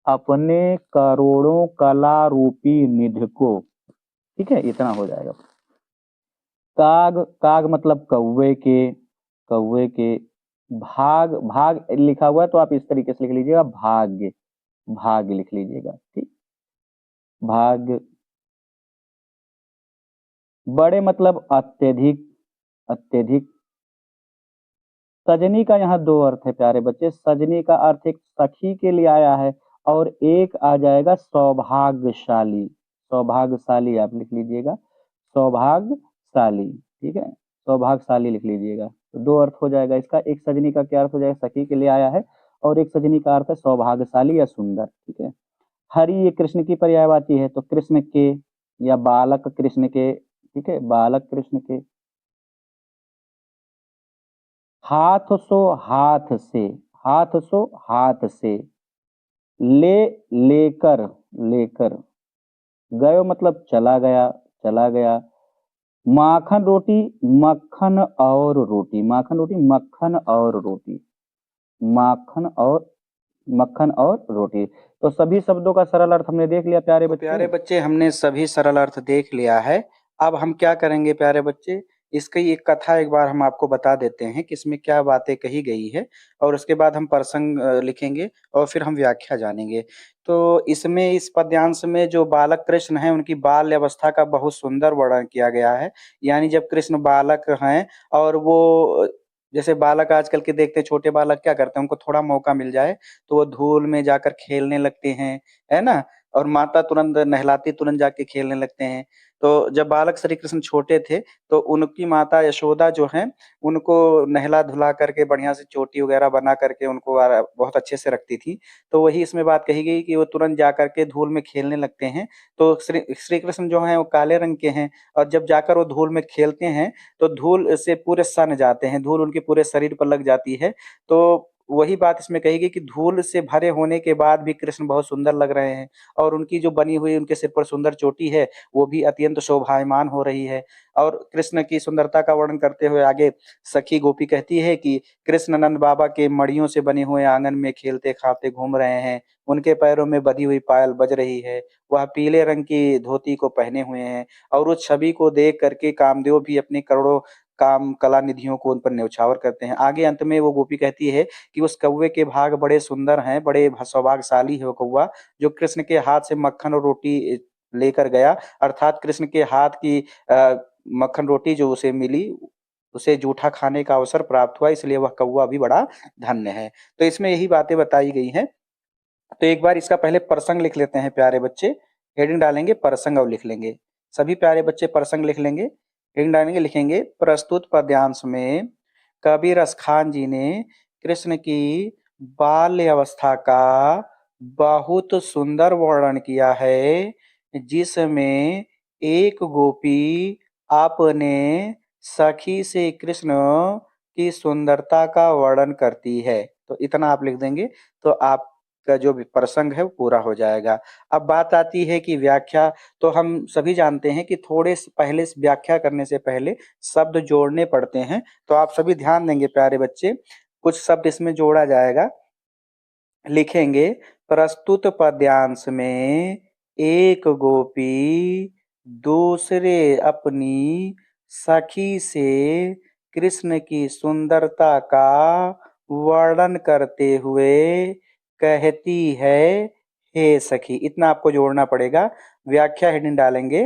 अपने करोड़ों कला रूपी निधि को, ठीक है, इतना हो जाएगा। काग, काग मतलब कौवे के, कौवे के, भाग, भाग लिखा हुआ है तो आप इस तरीके से लिख लीजिएगा, भाग्य, भाग्य लिख लीजिएगा, ठीक, भाग्य। बड़े मतलब अत्यधिक, अत्यधिक। सजनी का यहाँ दो अर्थ है प्यारे बच्चे, सजनी का अर्थ एक सखी के लिए आया है और एक आ जाएगा सौभाग्यशाली, सौभाग्यशाली आप लिख लीजिएगा, सौभाग्यशाली, ठीक है, सौभाग्यशाली लिख लीजिएगा, तो दो अर्थ हो जाएगा इसका, एक सजनी का क्या अर्थ हो जाएगा, सखी के लिए आया है, और एक सजनी का अर्थ है सौभाग्यशाली या सुंदर, ठीक है। हरि ये कृष्ण की पर्यायवाची है, तो कृष्ण के या बालक कृष्ण के, ठीक है, बालक कृष्ण के। हाथ सो हाथ से, हाथ सो हाथ से, ले लेकर, लेकर, गयो मतलब चला गया, चला गया, माखन रोटी, मक्खन और रोटी, माखन रोटी, मक्खन और रोटी, माखन और, मक्खन और रोटी। तो सभी शब्दों का सरल अर्थ हमने देख लिया प्यारे बच्चे, प्यारे बच्चे हमने सभी सरल अर्थ देख लिया है। अब हम क्या करेंगे प्यारे बच्चे, इसकी एक कथा एक बार हम आपको बता देते हैं कि इसमें क्या बातें कही गई है, और उसके बाद हम प्रसंग लिखेंगे और फिर हम व्याख्या जानेंगे। तो इसमें इस पद्यांश में जो बालक कृष्ण हैं उनकी बाल्य अवस्था का बहुत सुंदर वर्णन किया गया है। यानी जब कृष्ण बालक हैं और वो, जैसे बालक आजकल के देखते हैं, छोटे बालक क्या करते हैं, उनको थोड़ा मौका मिल जाए तो वो धूल में जाकर खेलने लगते हैं, है ना? और माता तुरंत नहलाती, तुरंत जाके खेलने लगते हैं। तो जब बालक श्री कृष्ण छोटे थे, तो उनकी माता यशोदा जो हैं, उनको नहला-धुला करके बढ़िया से चोटी वगैरह बना करके उनको बहुत अच्छे से रखती थी। तो वही इसमें बात कही गई कि वो तुरंत जा कर के धूल में खेलने लगते हैं। तो श्री कृष्ण जो हैं वो काले रंग के हैं, और जब जाकर वो धूल में खेलते हैं, तो धूल से पूरे सन जाते हैं, धूल उनके पूरे शरीर पर लग जाती है। तो वही बात इसमें कही गई कि धूल से भरे होने के बाद भी कृष्ण बहुत सुंदर लग रहे हैं, और उनकी जो बनी हुई उनके सिर पर सुंदर चोटी है, वो भी अत्यंत शोभायमान हो रही है। और कृष्ण की सुंदरता का वर्णन करते हुए आगे सखी गोपी कहती है कि कृष्ण नंद बाबा के मड़ियों से बने हुए आंगन में खेलते खाते घूम रहे हैं, उनके पैरों में बधी हुई पायल बज रही है, वह पीले रंग की धोती को पहने हुए हैं, और उस छवि को देख करके कामदेव भी अपनी करोड़ों काम कला निधियों को उन पर न्यौछावर करते हैं। आगे अंत में वो गोपी कहती है कि उस कौवे के भाग बड़े सुंदर हैं, बड़े सौभाग्यशाली है वो कौवा, जो कृष्ण के हाथ से मक्खन और रोटी लेकर गया, अर्थात कृष्ण के हाथ की मक्खन रोटी जो उसे मिली, उसे जूठा खाने का अवसर प्राप्त हुआ, इसलिए वह कौवा भी बड़ा धन्य है। तो इसमें यही बातें बताई गई हैं। तो एक बार इसका पहले प्रसंग लिख लेते हैं प्यारे बच्चे, हेडिंग डालेंगे प्रसंग और लिख लेंगे। सभी प्यारे बच्चे प्रसंग लिख लेंगे, हेडिंग डालेंगे, लिखेंगे, प्रस्तुत पद्यांश में कबीर खान जी ने कृष्ण की बाल्य अवस्था का बहुत सुंदर वर्णन किया है, जिसमें एक गोपी अपने सखी से कृष्ण की सुंदरता का वर्णन करती है। तो इतना आप लिख देंगे तो आपका जो भी प्रसंग है वो पूरा हो जाएगा। अब बात आती है कि व्याख्या, तो हम सभी जानते हैं कि थोड़े से पहले व्याख्या करने से पहले शब्द जोड़ने पड़ते हैं। तो आप सभी ध्यान देंगे प्यारे बच्चे, कुछ शब्द इसमें जोड़ा जाएगा, लिखेंगे, प्रस्तुत पद्यांश में एक गोपी दूसरे अपनी सखी से कृष्ण की सुंदरता का वर्णन करते हुए कहती है, हे सखी, इतना आपको जोड़ना पड़ेगा। व्याख्या हेडिंग डालेंगे,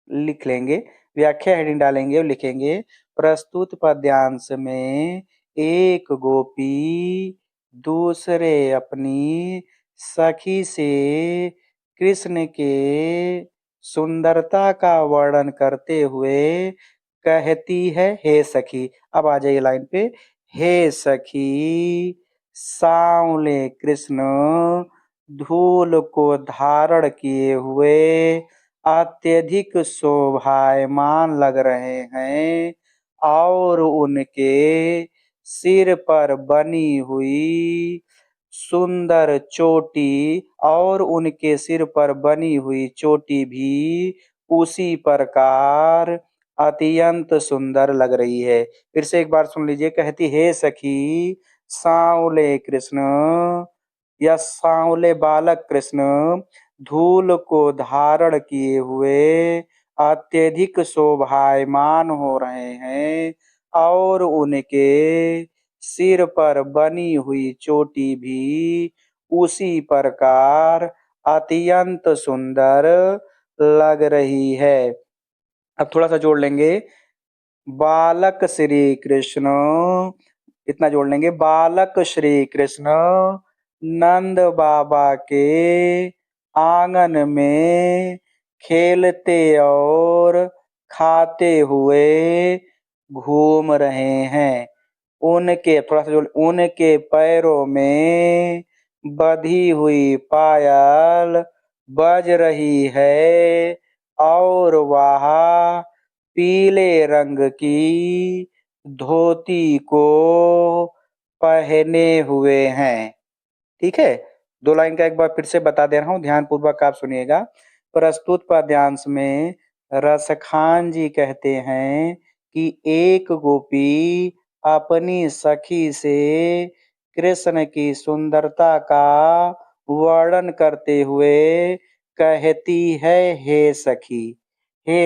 लिख लेंगे, व्याख्या हेडिंग डालेंगे और लिखेंगे, प्रस्तुत पद्यांश में एक गोपी दूसरे अपनी सखी से कृष्ण के सुंदरता का वर्णन करते हुए कहती है हे सखी। अब आ जाइए लाइन पे। हे सखी सांवले कृष्ण धूल को धारण किए हुए अत्यधिक शोभायमान लग रहे हैं और उनके सिर पर बनी हुई सुंदर चोटी और उनके सिर पर बनी हुई चोटी भी उसी प्रकार अत्यंत सुंदर लग रही है। फिर से एक बार सुन लीजिए। कहती हे सखी सांवले कृष्ण या सांवले बालक कृष्ण धूल को धारण किए हुए अत्यधिक शोभायमान हो रहे हैं और उनके सिर पर बनी हुई चोटी भी उसी प्रकार अत्यंत सुंदर लग रही है। अब थोड़ा सा जोड़ लेंगे। बालक श्री कृष्ण, इतना जोड़ लेंगे। बालक श्री कृष्ण नंद बाबा के आंगन में खेलते और खाते हुए घूम रहे हैं। उनके थोड़ा सा जोड़, उनके पैरों में बंधी हुई पायल बज रही है और वह पीले रंग की धोती को पहने हुए हैं। ठीक है। 2 लाइन का एक बार फिर से बता दे रहा हूँ, ध्यानपूर्वक आप सुनिएगा। प्रस्तुत पद्यांश में रसखान जी कहते हैं कि एक गोपी अपनी सखी से कृष्ण की सुंदरता का वर्णन करते हुए कहती है हे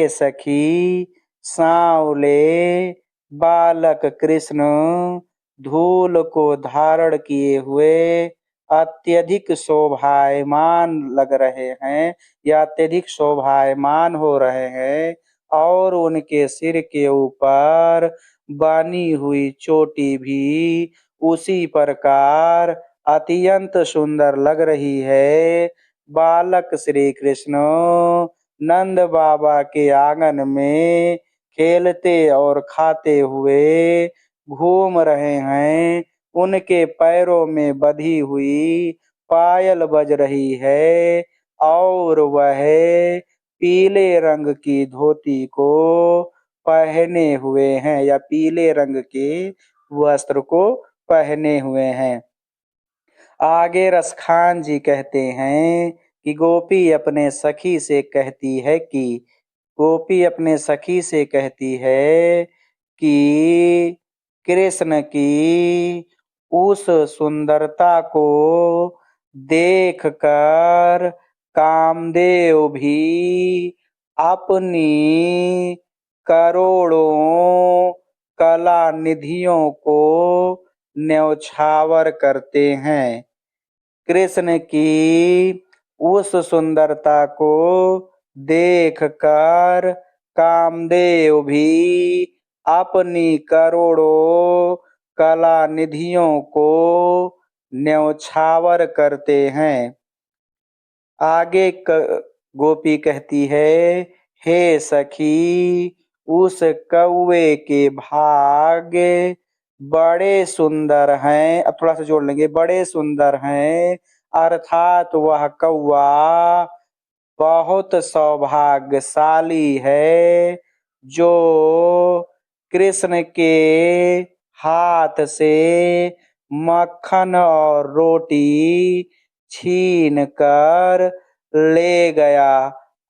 सखी सांवले बालक कृष्ण धूल को धारण किए हुए अत्यधिक शोभायमान लग रहे हैं या अत्यधिक शोभायमान हो रहे हैं और उनके सिर के ऊपर बनी हुई चोटी भी उसी प्रकार अत्यंत सुंदर लग रही है। बालक श्री कृष्ण नंद बाबा के आंगन में खेलते और खाते हुए घूम रहे हैं। उनके पैरों में बंधी हुई पायल बज रही है और वह पीले रंग की धोती को पहने हुए हैं या पीले रंग के वस्त्र को पहने हुए हैं। आगे रसखान जी कहते हैं कि गोपी अपने सखी से कहती है कि कृष्ण की उस सुंदरता को देखकर कामदेव भी अपनी करोड़ों कला निधियों को न्यौछावर करते हैं। कृष्ण की उस सुंदरता को देखकर कामदेव भी अपनी करोड़ों कला निधियों को न्यौछावर करते हैं। आगे गोपी कहती है हे सखी उस कौवे के भाग बड़े सुंदर हैं। अब थोड़ा सा जोड़ लेंगे। बड़े सुंदर हैं अर्थात वह कौवा बहुत सौभाग्यशाली है जो कृष्ण के हाथ से मक्खन और रोटी छीन कर ले गया।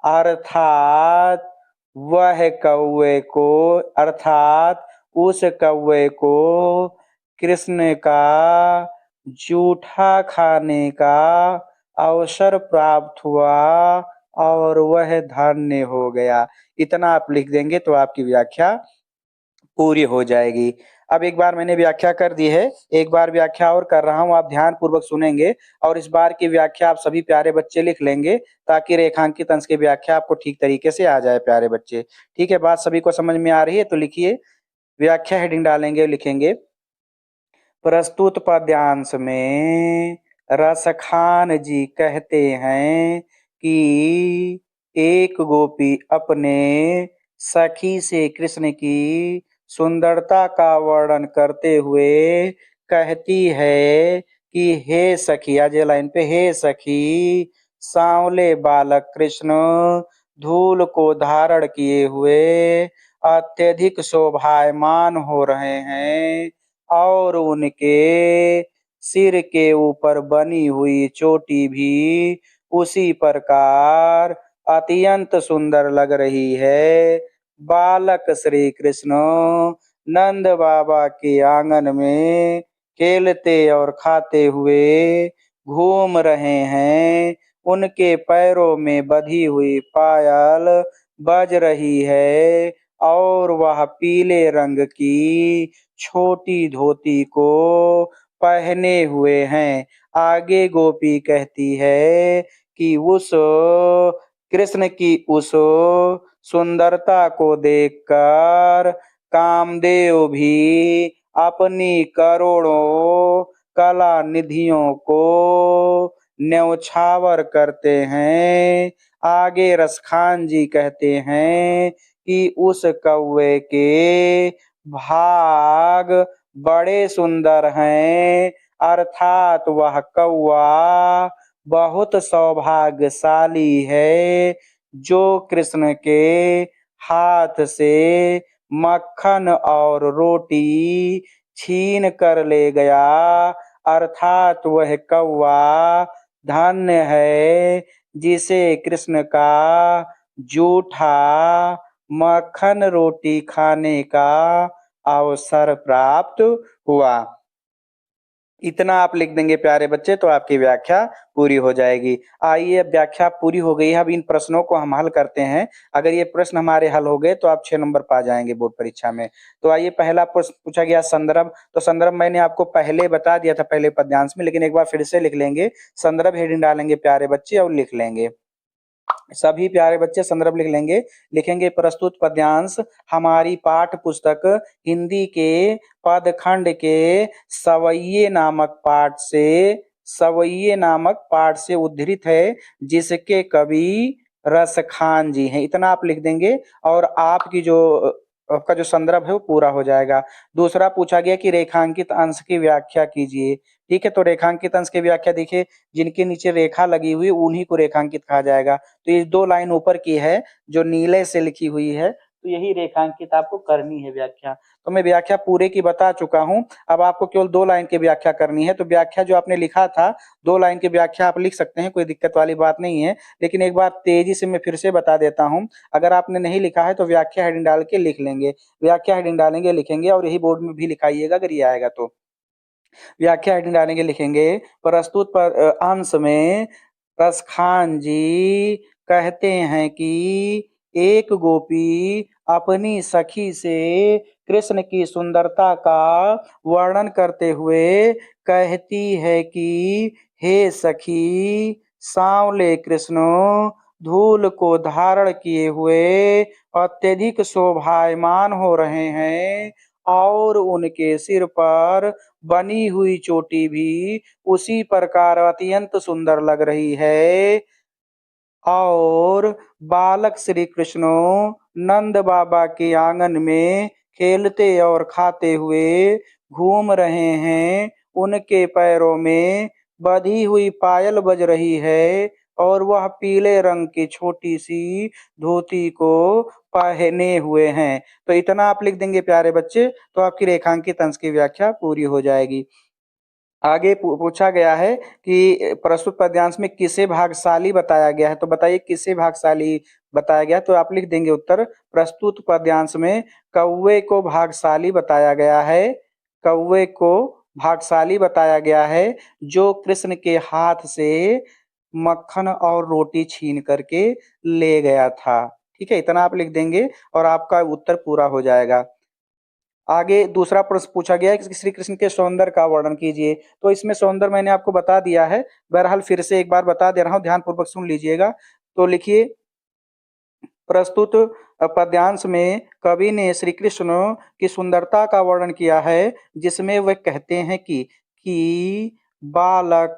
अर्थात वह कौवे को अर्थात उस कौवे को कृष्ण का जूठा खाने का अवसर प्राप्त हुआ और वह धन्य हो गया। इतना आप लिख देंगे तो आपकी व्याख्या पूरी हो जाएगी। अब एक बार मैंने व्याख्या कर दी है, एक बार व्याख्या और कर रहा हूँ, आप ध्यान पूर्वक सुनेंगे और इस बार की व्याख्या आप सभी प्यारे बच्चे लिख लेंगे ताकि रेखांकित अंश की व्याख्या आपको ठीक तरीके से आ जाए प्यारे बच्चे। ठीक है, बात सभी को समझ में आ रही है तो लिखिए। व्याख्या हेडिंग डालेंगे, लिखेंगे प्रस्तुत पद्यांश में रसखान जी कहते हैं कि एक गोपी अपने सखी से कृष्ण की सुंदरता का वर्णन करते हुए कहती है कि हे सखी, आज ये लाइन पे, हे सखी सांवले बालक कृष्ण धूल को धारण किए हुए अत्यधिक शोभायमान हो रहे हैं और उनके सिर के ऊपर बनी हुई चोटी भी उसी प्रकार अत्यंत सुंदर लग रही है। बालक श्री कृष्ण नंद बाबा के आंगन में खेलते और खाते हुए घूम रहे हैं। उनके पैरों में बंधी हुई पायल बज रही है और वह पीले रंग की छोटी धोती को पहने हुए हैं। आगे गोपी कहती है कि उस कृष्ण की उस सुंदरता को देखकर कामदेव भी अपनी करोड़ों कला निधियों को न्यौछावर करते हैं। आगे रसखान जी कहते हैं कि उस कौवे के भाग बड़े सुंदर हैं, अर्थात वह कौवा बहुत सौभाग्यशाली है जो कृष्ण के हाथ से मक्खन और रोटी छीन कर ले गया, अर्थात वह कौवा धन्य है जिसे कृष्ण का जूठा मक्खन रोटी खाने का अवसर प्राप्त हुआ। इतना आप लिख देंगे प्यारे बच्चे तो आपकी व्याख्या पूरी हो जाएगी। आइए, अब व्याख्या पूरी हो गई है, अब इन प्रश्नों को हम हल करते हैं। अगर ये प्रश्न हमारे हल हो गए तो आप 6 नंबर पा जाएंगे बोर्ड परीक्षा में। तो आइए, पहला प्रश्न पूछा गया संदर्भ। तो संदर्भ मैंने आपको पहले बता दिया था पहले पद्यांश में, लेकिन एक बार फिर से लिख लेंगे। संदर्भ हेडिंग डालेंगे प्यारे बच्चे और लिख लेंगे। सभी प्यारे बच्चे संदर्भ लिख लेंगे। लिखेंगे प्रस्तुत पद्यांश हमारी पाठ पुस्तक हिंदी के पदखंड के सवैये नामक पाठ से उद्धृत है, जिसके कवि रसखान जी हैं। इतना आप लिख देंगे और आपका जो संदर्भ है वो पूरा हो जाएगा। दूसरा पूछा गया कि रेखांकित अंश की व्याख्या कीजिए। ठीक है, तो रेखांकित अंश की व्याख्या देखिए, जिनके नीचे रेखा लगी हुई उन्हीं को रेखांकित कहा जाएगा। तो ये 2 लाइन ऊपर की है जो नीले से लिखी हुई है, तो यही रेखांकित आपको करनी है व्याख्या। तो मैं व्याख्या पूरे की बता चुका हूँ, अब आपको केवल 2 लाइन की व्याख्या करनी है। तो व्याख्या जो आपने लिखा था 2 लाइन की व्याख्या आप लिख सकते हैं, कोई दिक्कत वाली बात नहीं है। लेकिन एक बार तेजी से मैं फिर से बता देता हूँ, अगर आपने नहीं लिखा है तो व्याख्या हेडिंग डाल के लिख लेंगे। व्याख्या हेडिंग डालेंगे, लिखेंगे और यही बोर्ड में भी लिखाइएगा अगर ये आएगा तो। व्याख्या हेडिंग डालेंगे, लिखेंगे प्रस्तुत पर अंश में रसखान जी कहते हैं कि एक गोपी अपनी सखी से कृष्ण की सुंदरता का वर्णन करते हुए कहती है कि हे सखी सांवले कृष्ण धूल को धारण किए हुए अत्यधिक शोभायमान हो रहे हैं और उनके सिर पर बनी हुई चोटी भी उसी प्रकार अत्यंत सुंदर लग रही है और बालक श्री कृष्ण नंद बाबा के आंगन में खेलते और खाते हुए घूम रहे हैं। उनके पैरों में बंधी हुई पायल बज रही है और वह पीले रंग की छोटी सी धोती को पहने हुए हैं। तो इतना आप लिख देंगे प्यारे बच्चे, तो आपकी रेखांकित अंश की व्याख्या पूरी हो जाएगी। आगे पूछा गया है कि प्रस्तुत पद्यांश में किसे भाग्यशाली बताया गया है, तो बताइए किसे भाग्यशाली बताया गया। तो आप लिख देंगे उत्तर, प्रस्तुत पद्यांश में कौवे को भाग्यशाली बताया गया है। कौवे को भाग्यशाली बताया गया है जो कृष्ण के हाथ से मक्खन और रोटी छीन करके ले गया था। ठीक है, इतना आप लिख देंगे और आपका उत्तर पूरा हो जाएगा। आगे दूसरा प्रश्न पूछा गया है कि श्री कृष्ण के सौंदर्य का वर्णन कीजिए। तो इसमें सौंदर्य मैंने आपको बता दिया है, बहरहाल फिर से एक बार बता दे रहा हूँ, ध्यानपूर्वक सुन लीजिएगा। तो लिखिए, प्रस्तुत पद्यांश में कवि ने श्री कृष्ण की सुंदरता का वर्णन किया है, जिसमें वह कहते हैं कि बालक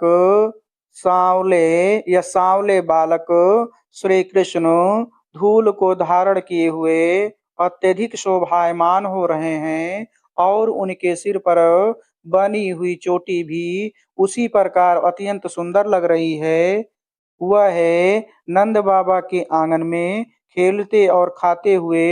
सांवले बालक श्री कृष्ण धूल को धारण किए हुए अत्यधिक शोभायमान हो रहे हैं और उनके सिर पर बनी हुई चोटी भी उसी प्रकार अत्यंत सुंदर लग रही है। वह नंद बाबा के आंगन में खेलते और खाते हुए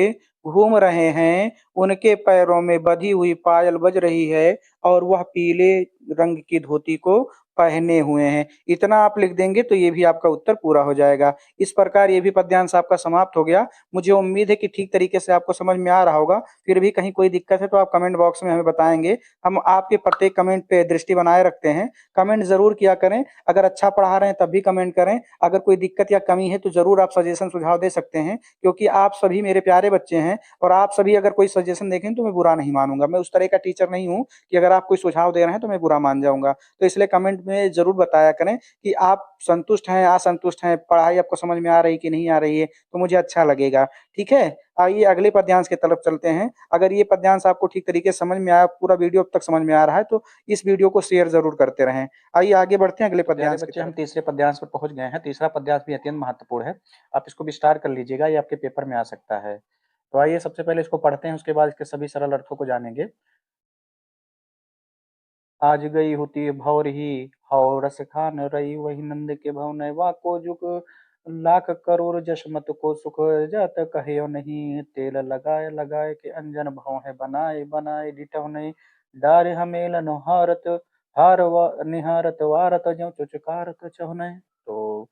घूम रहे हैं। उनके पैरों में बंधी हुई पायल बज रही है और वह पीले रंग की धोती को पहने हुए हैं। इतना आप लिख देंगे तो ये भी आपका उत्तर पूरा हो जाएगा। इस प्रकार ये भी पद्यांश आपका समाप्त हो गया। मुझे उम्मीद है कि ठीक तरीके से आपको समझ में आ रहा होगा। फिर भी कहीं कोई दिक्कत है तो आप कमेंट बॉक्स में हमें बताएंगे। हम आपके प्रत्येक कमेंट पे दृष्टि बनाए रखते हैं। कमेंट जरूर किया करें। अगर अच्छा पढ़ा रहे हैं तब भी कमेंट करें। अगर कोई दिक्कत या कमी है तो जरूर आप सजेशन सुझाव दे सकते हैं, क्योंकि आप सभी मेरे प्यारे बच्चे हैं और आप सभी अगर कोई सजेशन देखें तो मैं बुरा नहीं मानूंगा। मैं उस तरह का टीचर नहीं हूं कि अगर आप कोई सुझाव दे रहे हैं तो मैं बुरा मान जाऊंगा। तो इसलिए कमेंट में जरूर बताया करें कि आप संतुष्ट हैं, असंतुष्ट हैं, पढ़ाई आपको समझ में आ रही कि नहीं आ रही है, तो मुझे अच्छा लगेगा। ठीक है, आइए अगले पद्यांश की तरफ चलते हैं। अगर ये पद्यांश आपको ठीक तरीके से समझ में आया, पूरा वीडियो अब तक समझ में आ रहा है, तो इस वीडियो को शेयर जरूर करते रहें। आइए आगे बढ़ते हैं अगले प्यारे पद्यांश की बच्चे, हम तरफ। तीसरे पद्यांश पर पहुंच गए हैं। तीसरा पद्यांश भी अत्यंत महत्वपूर्ण है। आप इसको विस्तार कर लीजिएगा, ये आपके पेपर में आ सकता है। तो आइए सबसे पहले इसको पढ़ते हैं, उसके बाद इसके सभी सरल अर्थों को जानेंगे। आज गई होती भौर ही हौ रस खान रही, वही नंद के भव नैवा को जुग, लाख करोड़ जशमत को सुख जात कहे नहीं, तेल लगाए लगाए के अंजन भव है बनाए बनाए, डिटव नहीं डार हमेल नहारत हार निहारत वारत ज्यों चुचकारत चहुने। तो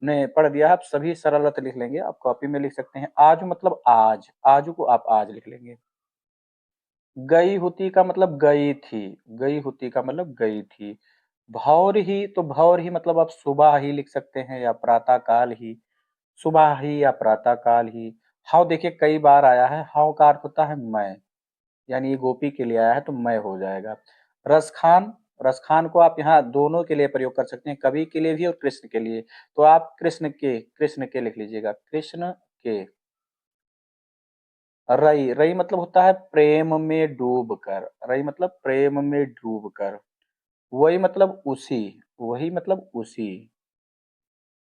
ने पढ़ दिया। आप सभी सरल अर्थ लिख लेंगे, आप कॉपी में लिख सकते हैं। आज मतलब आज, आजू को आप आज लिख लेंगे। गई होती का मतलब गई थी, गई होती का मतलब गई थी। भौर ही, तो भौर ही मतलब आप सुबह ही लिख सकते हैं या प्रातः काल ही, सुबह ही या प्रातः काल ही। हाउ देखिए कई बार आया है, हाउ का अर्थ होता है मैं, यानी ये गोपी के लिए आया है तो मैं हो जाएगा। रसखान, रसखान को आप यहाँ दोनों के लिए प्रयोग कर सकते हैं, कवि के लिए भी और कृष्ण के लिए। तो आप कृष्ण के लिख लीजिएगा, कृष्ण के। रई, रई मतलब होता है प्रेम में डूब कर, रई मतलब प्रेम में डूब कर। वही मतलब उसी, वही मतलब उसी।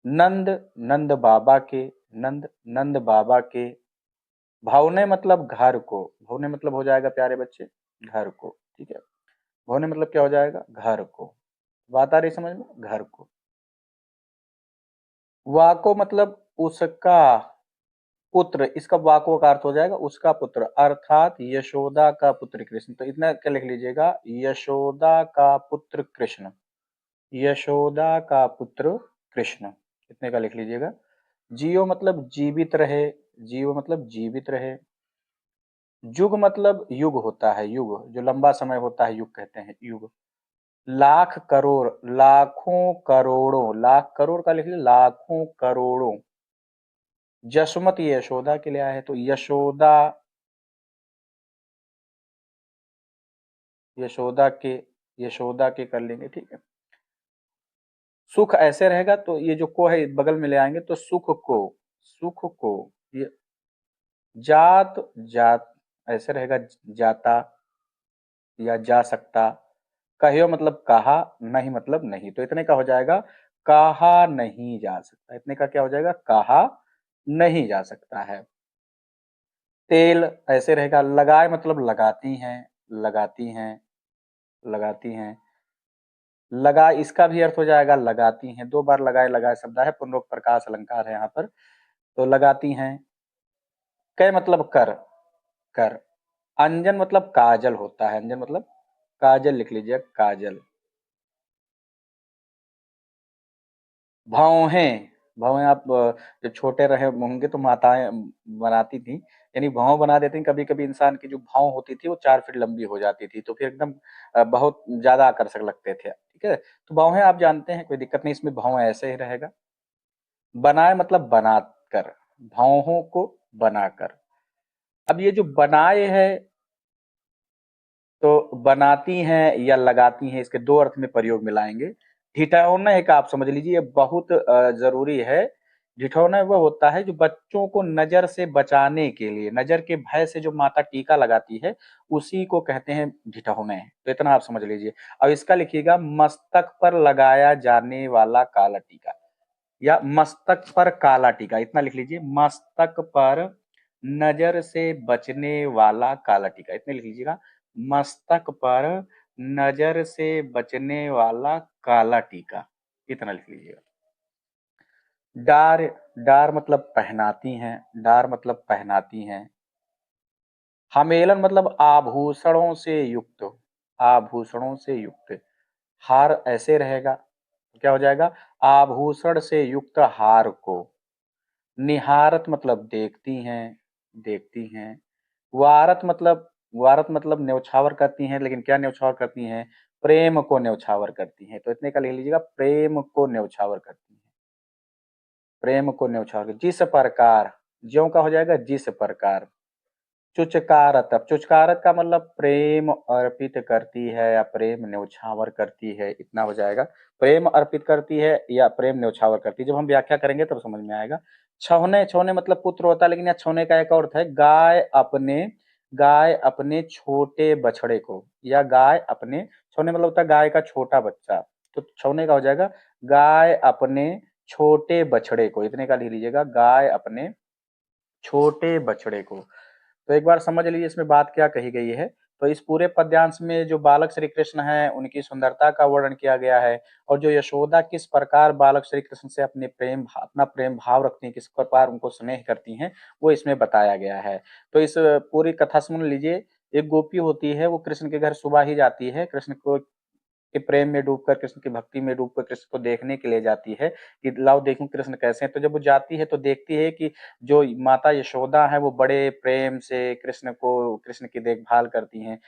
नंद, नंद बाबा के, नंद नंद बाबा के। भावने मतलब घर को, भावने मतलब हो जाएगा प्यारे बच्चे घर को। ठीक है, भावने मतलब क्या हो जाएगा, घर को। बात आ रही समझ में, घर को। वाको मतलब उसका पुत्र, इसका वाको का अर्थ हो जाएगा उसका पुत्र, अर्थात यशोदा का पुत्र कृष्ण। तो इतना क्या लिख लीजिएगा, यशोदा का पुत्र कृष्ण, यशोदा का पुत्र कृष्ण, इतने का लिख लीजिएगा। जियो मतलब जीवित रहे, जियो मतलब जीवित रहे। युग मतलब युग होता है, युग जो लंबा समय होता है युग कहते हैं, युग। लाख करोड़, लाखों करोड़ों, लाख करोड़ का लिख लीजिए, लाखों करोड़ों। जसमत ये यशोदा के लिए आया है, तो यशोदा, यशोदा के, यशोदा के कर लेंगे। ठीक है, सुख ऐसे रहेगा तो ये जो को है बगल में ले आएंगे तो सुख को, सुख को। ये जात, जात ऐसे रहेगा, जाता या जा सकता। कहियो मतलब कहा, नहीं मतलब नहीं, तो इतने का हो जाएगा कहा नहीं जा सकता, इतने का क्या हो जाएगा, कहा नहीं जा सकता है। तेल ऐसे रहेगा, लगाए मतलब लगाती हैं, लगाती हैं, लगाती हैं। लगा, इसका भी अर्थ हो जाएगा लगाती हैं, दो बार लगाए लगाए शब्द है, पुनरुक्त प्रकाश अलंकार है यहाँ पर, तो लगाती हैं। कै मतलब कर, कर। अंजन मतलब काजल होता है, अंजन मतलब काजल लिख लीजिए, काजल। भौहें, भौहें आप जब छोटे रहे होंगे तो माताएं बनाती थी, यानी भौं बना देती थी। कभी कभी इंसान की जो भौं होती थी वो 4 फीट लंबी हो जाती थी, तो फिर एकदम बहुत ज्यादा आकर्षक लगते थे। ठीक है, तो भौहें आप जानते हैं, कोई दिक्कत नहीं, इसमें भौं ऐसे ही रहेगा। बनाए मतलब बनाकर, भौहों को बनाकर। अब ये जो बनाए है, तो बनाती हैं या लगाती हैं, इसके दो अर्थ में प्रयोग मिलाएंगे। ठिठौना एक आप समझ लीजिए, ये बहुत जरूरी है। ठिठौना वह होता है जो बच्चों को नजर से बचाने के लिए, नजर के भय से जो माता टीका लगाती है उसी को कहते हैं ठिठौने। तो इतना आप समझ लीजिए। अब इसका लिखिएगा, मस्तक पर लगाया जाने वाला काला टीका। या मस्तक पर काला टीका, इतना लिख लीजिए, मस्तक पर नजर से बचने वाला काला टीका, इतने लिख लीजिएगा, मस्तक पर नजर से बचने वाला काला टीका, इतना लिख लीजिएगा। डार, डार मतलब पहनाती हैं, डार मतलब पहनाती हैं। हमेलन मतलब आभूषणों से युक्त, आभूषणों से युक्त। हार ऐसे रहेगा, क्या हो जाएगा, आभूषण से युक्त हार को। निहारत मतलब देखती हैं, देखती हैं। वारत मतलब न्यौछावर करती हैं, लेकिन क्या न्यौछावर करती हैं, प्रेम को न्यौछावर करती हैं, तो इतने का लिख लीजिएगा, प्रेम को न्यौछावर करती हैं, प्रेम को न्यौछावर। जिस प्रकार, ज्यों का हो जाएगा जिस प्रकार। चुचकारत, अब चुचकारत का मतलब प्रेम अर्पित करती है या प्रेम न्यौछावर करती है, इतना हो जाएगा। प्रेम अर्पित करती है या प्रेम न्यौछावर करती है, जब हम व्याख्या करेंगे तब समझ में आएगा। छौने, छौने मतलब पुत्र होता है, लेकिन यहाँ छौने का एक अर्थ है, गाय अपने छोटे बछड़े को, या गाय अपने, छौने मतलब होता है गाय का छोटा बच्चा, तो छौने का हो जाएगा गाय अपने छोटे बछड़े को, इतने का लिख लीजिएगा, गाय अपने छोटे बछड़े को। तो एक बार समझ लीजिए इसमें बात क्या कही गई है। तो इस पूरे पद्यांश में जो बालक श्री कृष्ण हैं उनकी सुंदरता का वर्णन किया गया है, और जो यशोदा किस प्रकार बालक श्री कृष्ण से अपना प्रेम भाव रखती हैं, किस प्रकार उनको स्नेह करती हैं, वो इसमें बताया गया है। तो इस पूरी कथा सुन लीजिए। एक गोपी होती है, वो कृष्ण के घर सुबह ही जाती है, कृष्ण को के प्रेम में डूबकर, कृष्ण की भक्ति में डूबकर कृष्ण को देखने के लिए जाती है कि लाओ देखूं कृष्ण कैसे हैं। तो जब वो जाती है तो देखती है कि जो माता यशोदा है वो बड़े प्रेम से कृष्ण की देखभाल करती हैं,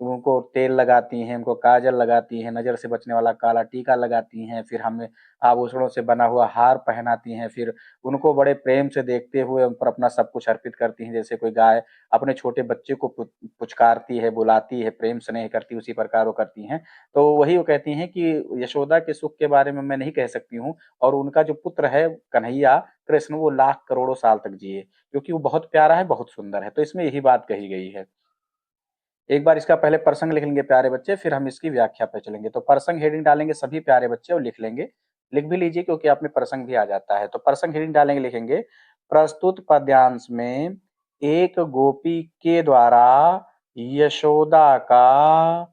उनको तेल लगाती हैं, उनको काजल लगाती हैं, नजर से बचने वाला काला टीका लगाती हैं, फिर हमें आभूषणों से बना हुआ हार पहनाती हैं, फिर उनको बड़े प्रेम से देखते हुए उन पर अपना सब कुछ अर्पित करती हैं। जैसे कोई गाय अपने छोटे बच्चे को पुचकारती है, बुलाती है, प्रेम स्नेह करती है, उसी प्रकार वो करती हैं। तो वही वो कहती हैं कि यशोदा के सुख के बारे में मैं नहीं कह सकती हूँ, और उनका जो पुत्र है कन्हैया कृष्ण, वो लाख करोड़ों साल तक जिए, क्योंकि वो बहुत प्यारा है, बहुत सुंदर है। तो इसमें यही बात कही गई है। एक बार इसका पहले प्रसंग लिख लेंगे प्यारे बच्चे, फिर हम इसकी व्याख्या पे चलेंगे। तो प्रसंग हेडिंग डालेंगे सभी प्यारे बच्चे और लिख लेंगे, लिख भी लीजिए क्योंकि आप में प्रसंग भी आ जाता है। तो प्रसंग हेडिंग डालेंगे, लिखेंगे, प्रस्तुत पद्यांश में एक गोपी के द्वारा यशोदा का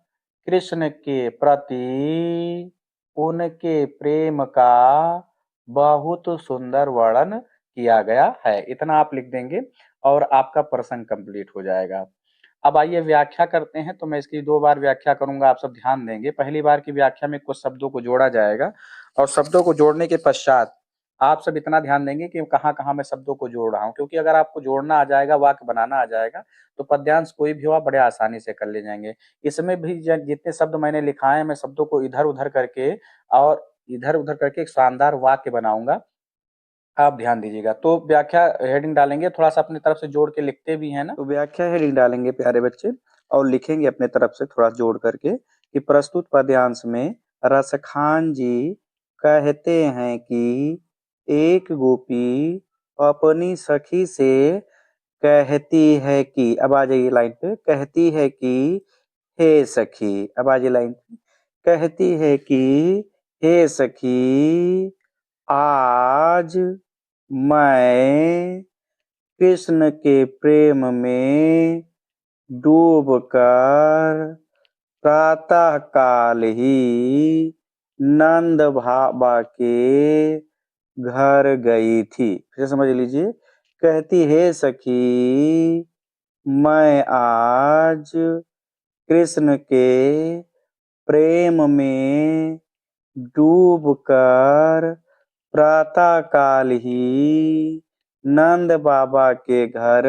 कृष्ण के प्रति उनके प्रेम का बहुत सुंदर वर्णन किया गया है, इतना आप लिख देंगे और आपका प्रसंग कंप्लीट हो जाएगा। अब आइए व्याख्या करते हैं। तो मैं इसकी 2 बार व्याख्या करूंगा, आप सब ध्यान देंगे। पहली बार की व्याख्या में कुछ शब्दों को जोड़ा जाएगा, और शब्दों को जोड़ने के पश्चात आप सब इतना ध्यान देंगे कि कहाँ-कहाँ मैं शब्दों को जोड़ रहा हूँ, क्योंकि अगर आपको जोड़ना आ जाएगा, वाक्य बनाना आ जाएगा, तो पद्यांश कोई भी हो आप बड़े आसानी से कर ले जाएंगे। इसमें भी जितने शब्द मैंने लिखाए हैं, मैं शब्दों को इधर-उधर करके एक शानदार वाक्य बनाऊंगा, आप ध्यान दीजिएगा। तो व्याख्या हेडिंग डालेंगे, थोड़ा-सा अपनी तरफ से जोड़ के लिखते भी हैं ना? तो व्याख्या हेडिंग डालेंगे प्यारे बच्चे, और लिखेंगे अपने तरफ से थोड़ा जोड़ करके कि प्रस्तुत पद्यांश में रसखान जी कहते हैं कि एक गोपी अपनी सखी से कहती है कि, अब आ जाइए लाइन पे, कहती है कि हे सखी, अब आ जाइए लाइन पे, कहती है कि हे सखी, आज मैं कृष्ण के प्रेम में डूबकर प्रातः काल ही नंद बाबा के घर गई थी। फिर समझ लीजिए, कहती है सखी, मैं आज कृष्ण के प्रेम में डूबकर प्रातः काल ही नंद बाबा के घर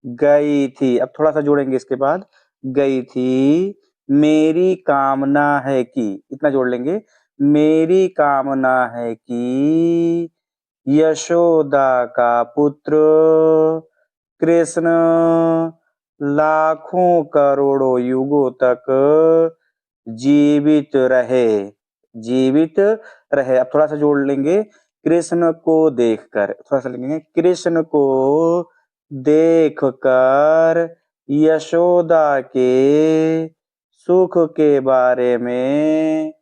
गई थी। अब थोड़ा सा जोड़ेंगे इसके बाद, गई थी, मेरी कामना है कि, इतना जोड़ लेंगे, मेरी कामना है कि यशोदा का पुत्र कृष्ण लाखों करोड़ों युगों तक जीवित रहे, जीवित रहे। अब थोड़ा सा जोड़ लेंगे, कृष्ण को देखकर, थोड़ा सा लिखेंगे, कृष्ण को देखकर यशोदा के सुख के बारे में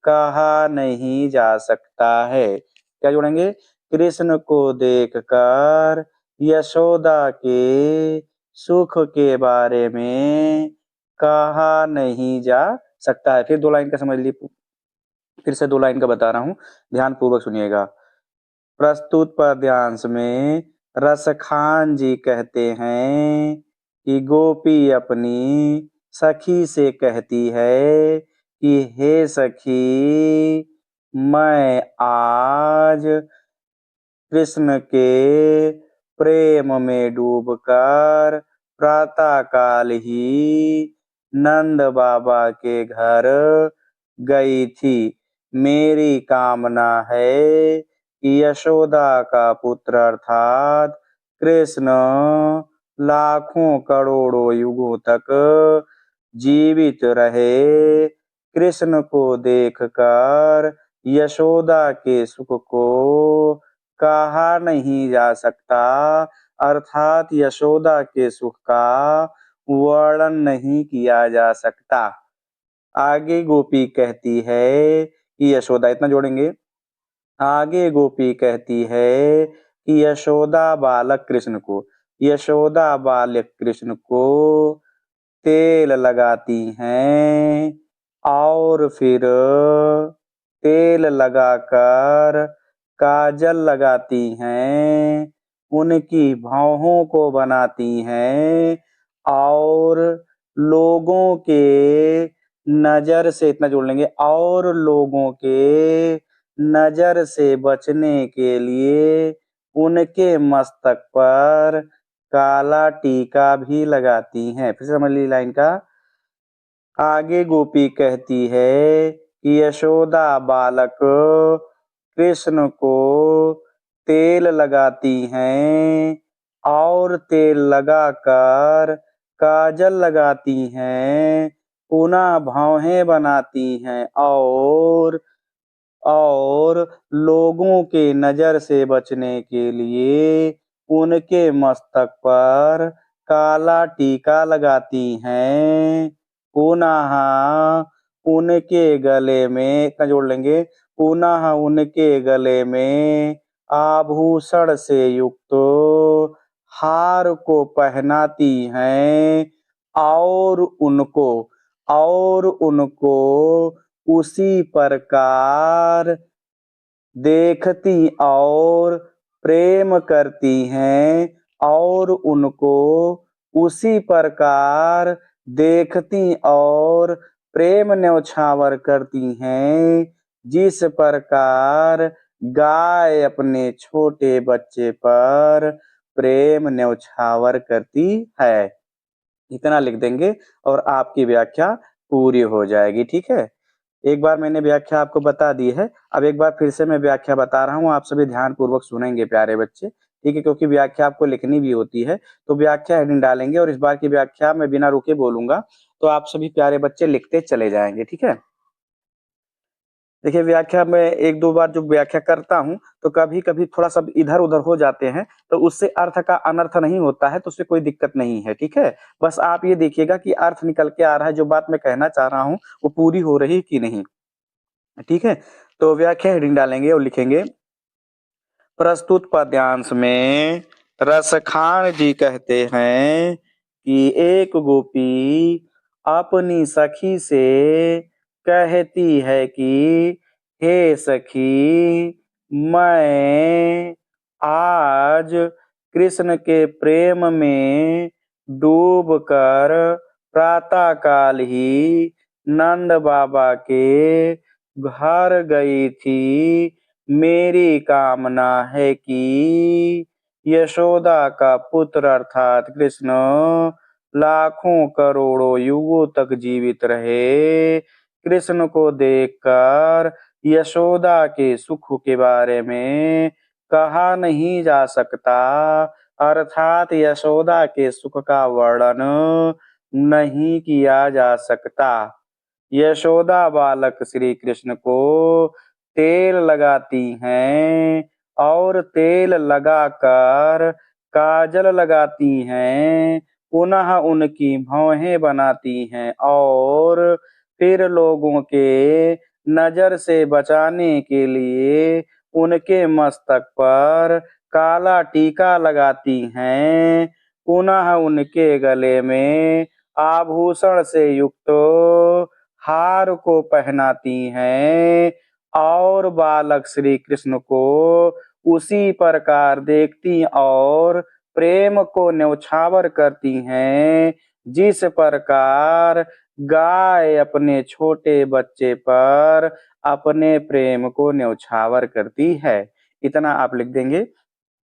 कहा नहीं जा सकता है। क्या जोड़ेंगे? कृष्ण को देखकर यशोदा के सुख के बारे में कहा नहीं जा सकता है। फिर 2 लाइन का समझ लीजिए, फिर से 2 लाइन का बता रहा हूँ, ध्यानपूर्वक सुनिएगा। प्रस्तुत पद्यांश में रसखान जी कहते हैं कि गोपी अपनी सखी से कहती है कि हे सखी, मैं आज कृष्ण के प्रेम में डूबकर प्रातःकाल ही नंद बाबा के घर गई थी। मेरी कामना है कि यशोदा का पुत्र अर्थात कृष्ण लाखों करोड़ों युगों तक जीवित रहे। कृष्ण को देखकर यशोदा के सुख को कहा नहीं जा सकता, अर्थात यशोदा के सुख का वर्णन नहीं किया जा सकता। आगे गोपी कहती है कि यशोदा, इतना जोड़ेंगे। आगे गोपी कहती है कि यशोदा बालक कृष्ण को तेल लगाती हैं और फिर तेल लगाकर काजल लगाती हैं, उनकी भौहों को बनाती हैं और लोगों के नजर से, इतना जोड़ लेंगे, और लोगों के नजर से बचने के लिए उनके मस्तक पर काला टीका भी लगाती हैं। फिर से समझ लीजिए लाइन का। आगे गोपी कहती है कि यशोदा बालक कृष्ण को तेल लगाती हैं और तेल लगाकर काजल लगाती हैं, पुनः भौहें बनाती हैं और लोगों के नजर से बचने के लिए उनके मस्तक पर काला टीका लगाती हैं, पुनः उनके गले में, इतना जोड़ लेंगे, पुनः उनके गले में आभूषण से युक्त हार को पहनाती हैं और उनको उसी प्रकार देखती और प्रेम करती हैं और उनको उसी प्रकार देखती और प्रेम न्यौछावर करती हैं जिस प्रकार गाय अपने छोटे बच्चे पर प्रेम न्यौछावर करती है। इतना लिख देंगे और आपकी व्याख्या पूरी हो जाएगी। ठीक है, एक बार मैंने व्याख्या आपको बता दी है, अब एक बार फिर से मैं व्याख्या बता रहा हूँ, आप सभी ध्यानपूर्वक सुनेंगे प्यारे बच्चे। ठीक है, क्योंकि व्याख्या आपको लिखनी भी होती है, तो व्याख्या हेडिंग डालेंगे और इस बार की व्याख्या मैं बिना रुके बोलूंगा, तो आप सभी प्यारे बच्चे लिखते चले जाएंगे। ठीक है, देखिए व्याख्या में 1-2 बार जो व्याख्या करता हूँ तो कभी-कभी थोड़ा सा इधर-उधर हो जाते हैं, तो उससे अर्थ का अनर्थ नहीं होता है, तो उससे कोई दिक्कत नहीं है। ठीक है, बस आप ये देखिएगा कि अर्थ निकल के आ रहा है, जो बात मैं कहना चाह रहा हूँ वो पूरी हो रही कि नहीं। ठीक है, तो व्याख्या हेडिंग डालेंगे और लिखेंगे, प्रस्तुत पद्यांश में रसखान जी कहते हैं कि एक गोपी अपनी सखी से कहती है कि हे सखी, मैं आज कृष्ण के प्रेम में डूबकर प्रातःकाल ही नंद बाबा के घर गई थी। मेरी कामना है कि यशोदा का पुत्र अर्थात कृष्ण लाखों करोड़ों युगों तक जीवित रहे। कृष्ण को देखकर यशोदा के सुख के बारे में कहा नहीं जा सकता, अर्थात यशोदा के सुख का वर्णन नहीं किया जा सकता। यशोदा बालक श्री कृष्ण को तेल लगाती हैं और तेल लगाकर काजल लगाती हैं, पुनः उनकी भौहें बनाती हैं और फिर लोगों के नजर से बचाने के लिए उनके मस्तक पर काला टीका लगाती हैं, पुनः उनके गले में आभूषण से युक्त हार को पहनाती हैं और बालक श्री कृष्ण को उसी प्रकार देखती और प्रेम को न्यौछावर करती हैं, जिस प्रकार गाय अपने छोटे बच्चे पर अपने प्रेम को न्यौछावर करती है। इतना आप लिख देंगे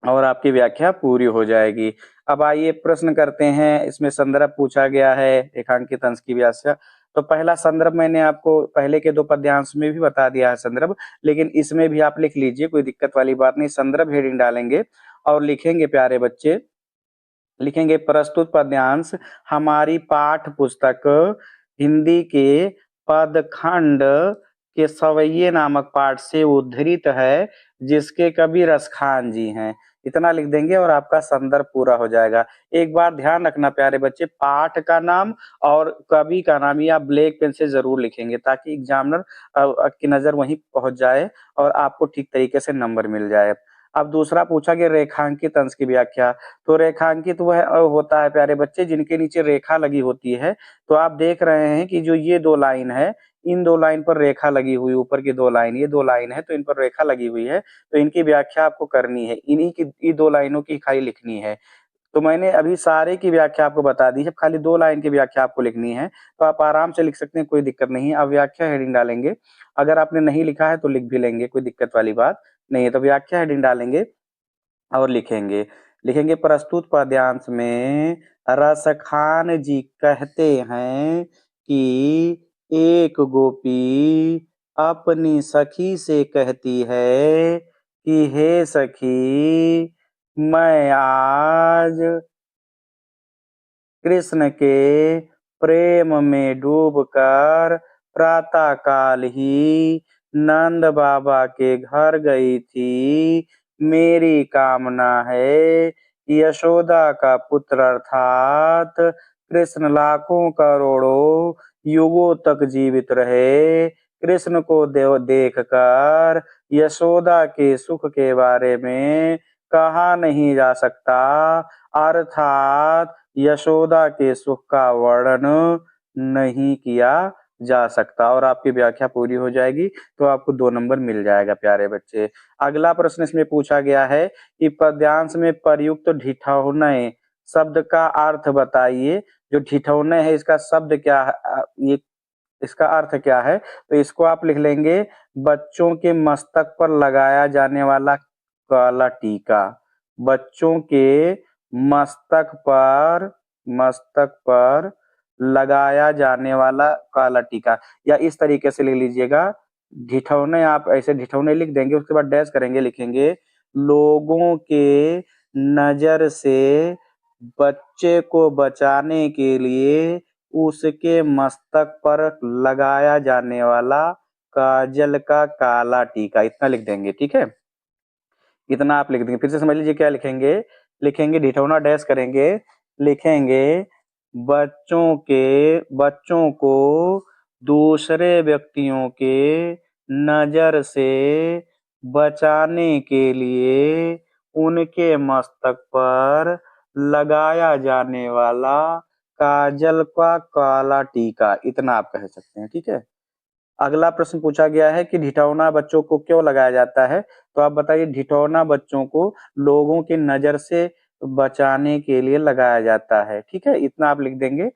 और आपकी व्याख्या पूरी हो जाएगी। अब आइए प्रश्न करते हैं। इसमें संदर्भ पूछा गया है रेखांकित अंश की व्याख्या। तो पहला संदर्भ मैंने आपको पहले के 2 पद्यांश में भी बता दिया है संदर्भ, लेकिन इसमें भी आप लिख लीजिए, कोई दिक्कत वाली बात नहीं। संदर्भ हेडिंग डालेंगे और लिखेंगे प्यारे बच्चे, लिखेंगे प्रस्तुत पद्यांश हमारी पाठ पुस्तक हिंदी के पदखंड के सवैये नामक पाठ से उद्धृत है, जिसके कवि रसखान जी हैं। इतना लिख देंगे और आपका संदर्भ पूरा हो जाएगा। एक बार ध्यान रखना प्यारे बच्चे, पाठ का नाम और कवि का नाम ये आप ब्लैक पेन से जरूर लिखेंगे, ताकि एग्जामिनर की नजर वहीं पहुंच जाए और आपको ठीक तरीके से नंबर मिल जाए। अब दूसरा पूछा गया रेखांकित अंश की व्याख्या। तो रेखांकित वह होता है प्यारे बच्चे जिनके नीचे रेखा लगी होती है। तो आप देख रहे हैं कि जो ये 2 लाइन है, इन 2 लाइन पर रेखा लगी हुई, ऊपर की 2 लाइन, ये 2 लाइन है तो इन पर रेखा लगी हुई है, तो इनकी व्याख्या आपको करनी है, इन्हीं की ये 2 लाइनों की खाली लिखनी है। तो मैंने अभी सारे की व्याख्या आपको बता दी है, खाली 2 लाइन की व्याख्या आपको लिखनी है, तो आप आराम से लिख सकते हैं, कोई दिक्कत नहीं है। अब व्याख्या हेडिंग डालेंगे, अगर आपने नहीं लिखा है तो लिख भी लेंगे, कोई दिक्कत वाली बात नहीं है। तो व्याख्या हेडिंग डालेंगे और लिखेंगे, लिखेंगे प्रस्तुत पद्यांश में रसखान जी कहते हैं कि एक गोपी अपनी सखी से कहती है कि हे सखी, मैं आज कृष्ण के प्रेम में डूबकर प्रातः काल ही नंद बाबा के घर गई थी। मेरी कामना है कि यशोदा का पुत्र अर्थात कृष्ण लाखों करोड़ों युगों तक जीवित रहे। कृष्ण को देखकर यशोदा के सुख के बारे में कहा नहीं जा सकता, अर्थात यशोदा के सुख का वर्णन नहीं किया जा सकता। और आपकी व्याख्या पूरी हो जाएगी तो आपको 2 नंबर मिल जाएगा प्यारे बच्चे। अगला प्रश्न इसमें पूछा गया है कि पद्यांश में प्रयुक्त ढिठौने शब्द का अर्थ बताइए। जो ढिठौने है इसका शब्द क्या है, ये इसका अर्थ क्या है? तो इसको आप लिख लेंगे बच्चों के मस्तक पर लगाया जाने वाला काला टीका। बच्चों के मस्तक पर लगाया जाने वाला काला टीका, या इस तरीके से लिख लीजिएगा ढिठौने। आप ऐसे ढिठौने लिख देंगे, उसके बाद डैश करेंगे, लिखेंगे लोगों के नजर से बच्चे को बचाने के लिए उसके मस्तक पर लगाया जाने वाला काजल का काला टीका। इतना लिख देंगे, ठीक है, इतना आप लिख देंगे। फिर से समझ लीजिए क्या लिखेंगे, लिखेंगे ढिठौना डैश करेंगे, लिखेंगे बच्चों को दूसरे व्यक्तियों के नजर से बचाने के लिए उनके मस्तक पर लगाया जाने वाला काजल का काला टीका। इतना आप कह सकते हैं, ठीक है। अगला प्रश्न पूछा गया है कि ढिठौना बच्चों को क्यों लगाया जाता है? तो आप बताइए। ढिठौना बच्चों को लोगों की नजर से बचाने के लिए लगाया जाता है, ठीक है, इतना आप लिख देंगे।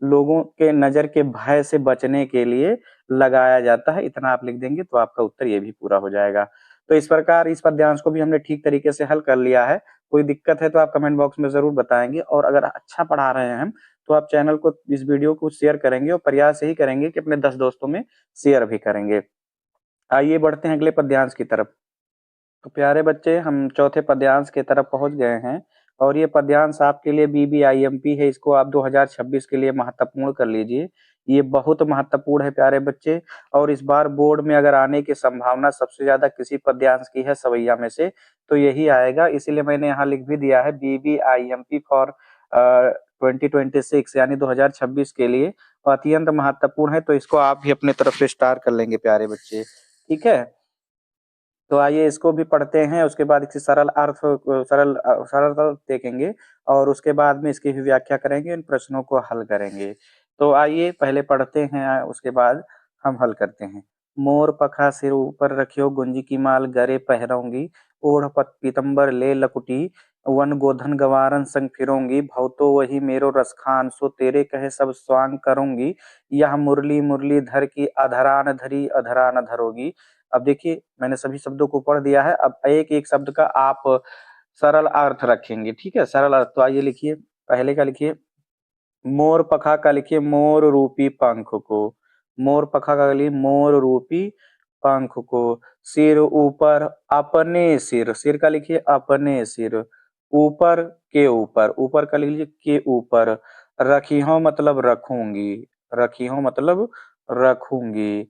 लोगों के नजर के भय से बचने के लिए लगाया जाता है, इतना आप लिख देंगे तो आपका उत्तर ये भी पूरा हो जाएगा। तो इस प्रकार इस पद्यांश को भी हमने ठीक तरीके से हल कर लिया है। कोई दिक्कत है तो आप कमेंट बॉक्स में जरूर बताएंगे, और अगर अच्छा पढ़ा रहे हैं हम तो आप चैनल को, इस वीडियो को शेयर करेंगे और प्रयास यही करेंगे कि अपने 10 दोस्तों में शेयर भी करेंगे। आइए बढ़ते हैं अगले पद्यांश की तरफ। तो प्यारे बच्चे, हम चौथे पद्यांश की तरफ पहुंच गए हैं, और ये पद्यांश आपके लिए BBIMP है। इसको आप 2026 के लिए महत्वपूर्ण कर लीजिए। ये बहुत महत्वपूर्ण है प्यारे बच्चे, और इस बार बोर्ड में अगर आने की संभावना सबसे ज्यादा किसी पद्यांश की है सवैया में से, तो यही आएगा। इसीलिए मैंने यहाँ लिख भी दिया है BBIMP फॉर 2026 यानी 2026 के लिए अत्यंत महत्वपूर्ण है। तो इसको आप भी अपने तरफ से स्टार कर लेंगे प्यारे बच्चे, ठीक है। तो आइए इसको भी पढ़ते हैं, उसके बाद इसकी सरल अर्थ देखेंगे और उसके बाद में इसकी भी व्याख्या करेंगे, इन प्रश्नों को हल करेंगे। तो आइए पहले पढ़ते हैं, उसके बाद हम हल करते हैं। मोर पखा सिर ऊपर रखियो, गुंज की माल गरे पहरऊंगी, ओढ़ पीतम्बर ले लकुटी, वन गोधन गवारन संग फिरोंगी, भव तो वही मेरो रसखान, सो तेरे कहे सब स्वांग करूंगी, यह मुरली मुरली धर की अधरान धरी अधरान धरोगी। अब देखिए मैंने सभी शब्दों को पढ़ दिया है, अब एक एक शब्द का आप सरल अर्थ रखेंगे, ठीक है। सरल अर्थ तो आइए लिखिए, पहले का लिखिए मोर पखा का लिखिए मोर रूपी पंख को, मोर पखा का लिखिए मोर रूपी पंख को, सिर ऊपर अपने सिर, सिर का लिखिए अपने सिर, ऊपर के ऊपर, ऊपर का लिखिए के ऊपर, रखी हो मतलब रखूंगी, रखी हो मतलब रखूंगी,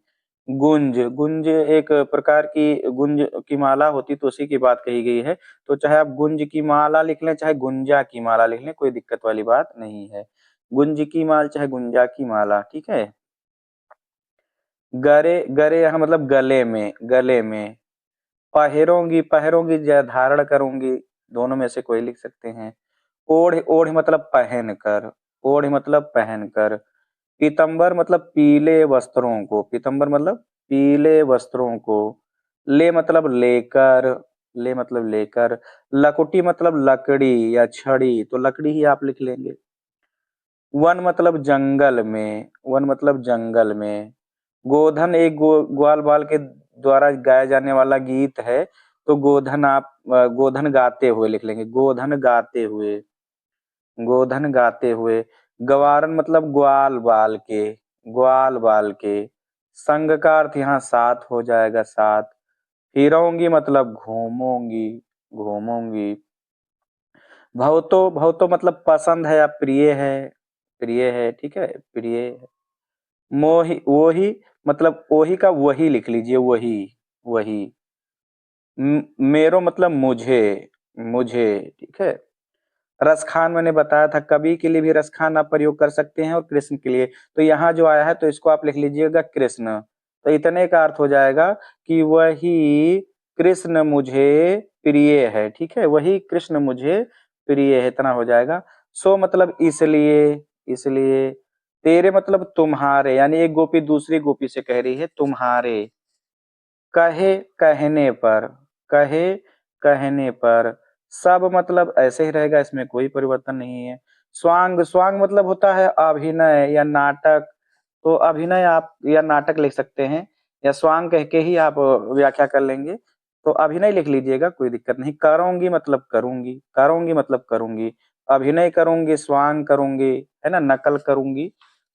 गुंज, गुंज एक प्रकार की गुंज की माला होती तो उसी की बात कही गई है, तो चाहे आप गुंज की माला लिख लें चाहे गुंजा की माला लिख लें, कोई दिक्कत वाली बात नहीं है। गुंज की माल चाहे गुंजा की माला, ठीक है। गरे, गरे यहाँ मतलब गले में, गले में। पहरोंगी, पहरोंगी धारण करूंगी, दोनों में से कोई लिख सकते हैं। ओढ़, ओढ़ मतलब पहन कर, ओढ़ मतलब पहन कर। पीतंबर मतलब पीले वस्त्रों को, पीतंबर मतलब पीले वस्त्रों को। ले मतलब लेकर, ले मतलब लेकर। लकुटी मतलब लकड़ी या छड़ी, तो लकड़ी ही आप लिख लेंगे। वन मतलब जंगल में, वन मतलब जंगल में। गोधन एक ग्वाल बाल के द्वारा गाया जाने वाला गीत है, तो गोधन आप गोधन गाते हुए लिख लेंगे, गोधन गाते हुए, गोधन गाते हुए। गवारन मतलब ग्वाल बाल के, ग्वाल बाल के। संग का अर्थ यहाँ साथ हो जाएगा, साथ। फिरौंगी मतलब घूमूंगी, घूमूंगी। भवतो, भवतो मतलब पसंद है या प्रिय है, प्रिय है, ठीक है, प्रिय है। मोही, वही मतलब वही का वही लिख लीजिए, वही, वही। मेरो मतलब मुझे, मुझे, ठीक है। रसखान मैंने बताया था, कवि के लिए भी रसखान आप प्रयोग कर सकते हैं और कृष्ण के लिए, तो यहाँ जो आया है तो इसको आप लिख लीजिएगा कृष्ण, तो इतने का अर्थ हो जाएगा कि वही कृष्ण मुझे प्रिय है, ठीक है, वही कृष्ण मुझे प्रिय है, इतना हो जाएगा। सो मतलब इसलिए, इसलिए। तेरे मतलब तुम्हारे, यानी एक गोपी दूसरी गोपी से कह रही है तुम्हारे। कहे, कहने पर, कहे, कहने पर। सब मतलब ऐसे ही रहेगा, इसमें कोई परिवर्तन नहीं है। स्वांग, स्वांग मतलब होता है अभिनय या नाटक, तो अभिनय आप या नाटक लिख सकते हैं, या स्वांग कह के ही आप व्याख्या कर लेंगे, तो अभिनय लिख लीजिएगा, कोई दिक्कत नहीं। करूंगी मतलब करूंगी, करूंगी मतलब करूंगी, अभिनय करूंगी, स्वांग करूंगी, है ना, नकल करूंगी,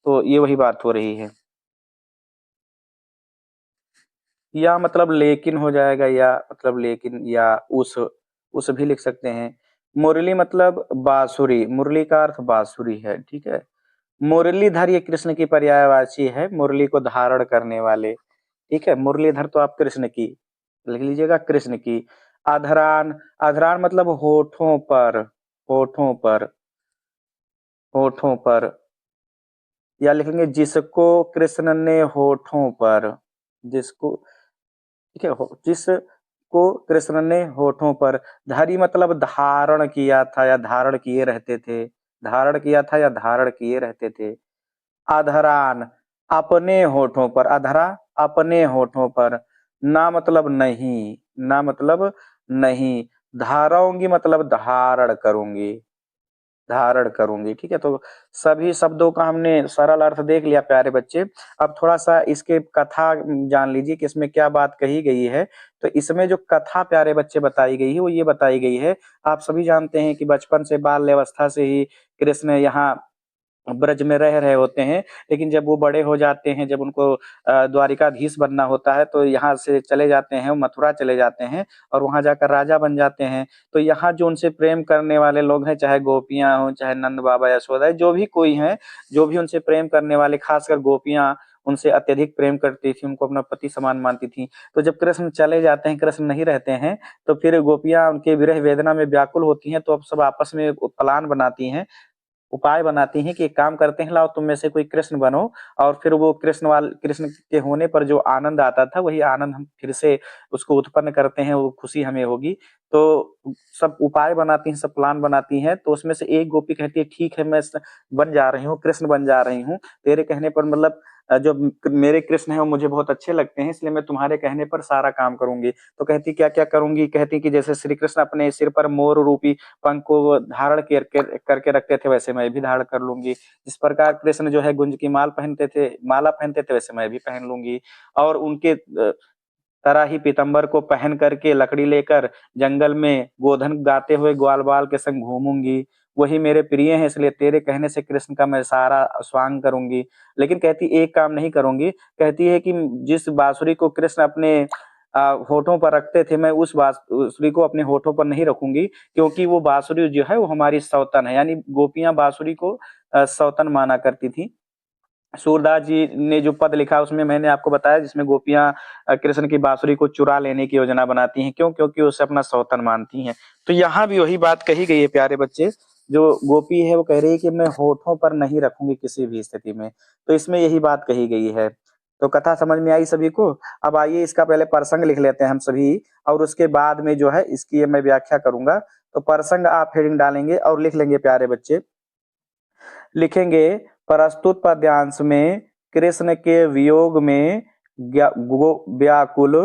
तो ये वही बात हो रही है। या मतलब लेकिन हो जाएगा, या मतलब लेकिन, या उस भी लिख सकते हैं। मुरली मतलब बांसुरी, मुरली का अर्थ बांसुरी है, ठीक है। मुरलीधर ये कृष्ण की पर्यायवाची है, मुरली को धारण करने वाले, ठीक है। मुरलीधर तो आप कृष्ण की लिख लीजिएगा, कृष्ण की। अधरान, अधरान मतलब होठों पर, होठों पर, होठों पर। या लिखेंगे जिसको कृष्ण ने होठों पर, जिसको, ठीक है, जिसको कृष्ण ने होठों पर। धरी मतलब धारण किया था या धारण किए रहते थे, धारण किया था या धारण किए रहते थे। अधरान अपने होठों पर, अधरा अपने होठों पर। ना मतलब नहीं, ना मतलब नहीं। धाराऊंगी मतलब धारण करूंगी, धारण करूंगी, ठीक है। तो सभी शब्दों का हमने सरल अर्थ देख लिया प्यारे बच्चे। अब थोड़ा सा इसके कथा जान लीजिए कि इसमें क्या बात कही गई है। तो इसमें जो कथा प्यारे बच्चे बताई गई है वो ये बताई गई है, आप सभी जानते हैं कि बचपन से बाल अवस्था से ही कृष्ण यहाँ ब्रज में रह रहे होते हैं, लेकिन जब वो बड़े हो जाते हैं, जब उनको द्वारिकाधीश बनना होता है, तो यहाँ से चले जाते हैं, मथुरा चले जाते हैं और वहां जाकर राजा बन जाते हैं। तो यहाँ जो उनसे प्रेम करने वाले लोग हैं, चाहे गोपियां हों, चाहे नंद बाबा, यशोदा, जो भी कोई हैं, जो भी उनसे प्रेम करने वाले, खासकर गोपियां उनसे अत्यधिक प्रेम करती थी, उनको अपना पति समान मानती थी। तो जब कृष्ण चले जाते हैं, कृष्ण नहीं रहते हैं, तो फिर गोपियां उनके विरह वेदना में व्याकुल होती हैं, तो अब सब आपस में प्लान बनाती हैं उपाय बनाती हैं कि एक काम करते हैं, लाओ तुम में से कोई कृष्ण बनो, और फिर वो कृष्ण के होने पर जो आनंद आता था वही आनंद हम फिर से उसको उत्पन्न करते हैं, वो खुशी हमें होगी। तो सब उपाय बनाती हैं, सब प्लान बनाती हैं। तो उसमें से एक गोपी कहती है ठीक है, मैं बन जा रही हूँ, कृष्ण बन जा रही हूँ, तेरे कहने पर मतलब जो मेरे कृष्ण है वो मुझे बहुत अच्छे लगते हैं, इसलिए मैं तुम्हारे कहने पर सारा काम करूंगी। तो कहती क्या क्या करूंगी, कहती कि जैसे श्री कृष्ण अपने सिर पर मोर रूपी पंख को धारण करके रखते थे, वैसे मैं भी धारण कर लूंगी। जिस प्रकार कृष्ण जो है गुंज की माला पहनते थे, वैसे मैं भी पहन लूंगी। और उनके तरह ही पीतम्बर को पहन करके लकड़ी लेकर जंगल में गोधन गाते हुए ग्वाल बाल के संग घूमूंगी। वही मेरे प्रिय हैं, इसलिए तेरे कहने से कृष्ण का मैं सारा स्वांग करूंगी। लेकिन कहती एक काम नहीं करूंगी, कहती है कि जिस बांसुरी को कृष्ण अपने होठों पर रखते थे, मैं उस बांसुरी को अपने होठों पर नहीं रखूंगी, क्योंकि वो बांसुरी जो है वो हमारी सौतन है। यानी गोपियां बांसुरी को सौतन माना करती थी। सूरदास जी ने जो पद लिखा उसमें मैंने आपको बताया, जिसमें गोपियां कृष्ण की बांसुरी को चुरा लेने की योजना बनाती हैं। क्यों? क्योंकि उसे अपना सौतन मानती हैं। तो यहाँ भी वही बात कही गई है प्यारे बच्चे। जो गोपी है वो कह रही है कि मैं होठों पर नहीं रखूंगी किसी भी स्थिति में। तो इसमें यही बात कही गई है। तो कथा समझ में आई सभी को? अब आइए इसका पहले प्रसंग लिख लेते हैं हम सभी, और उसके बाद में जो है इसकी मैं व्याख्या करूंगा। तो प्रसंग आप हेडिंग डालेंगे और लिख लेंगे प्यारे बच्चे। लिखेंगे प्रस्तुत पद्यांश में कृष्ण के वियोग में व्याकुल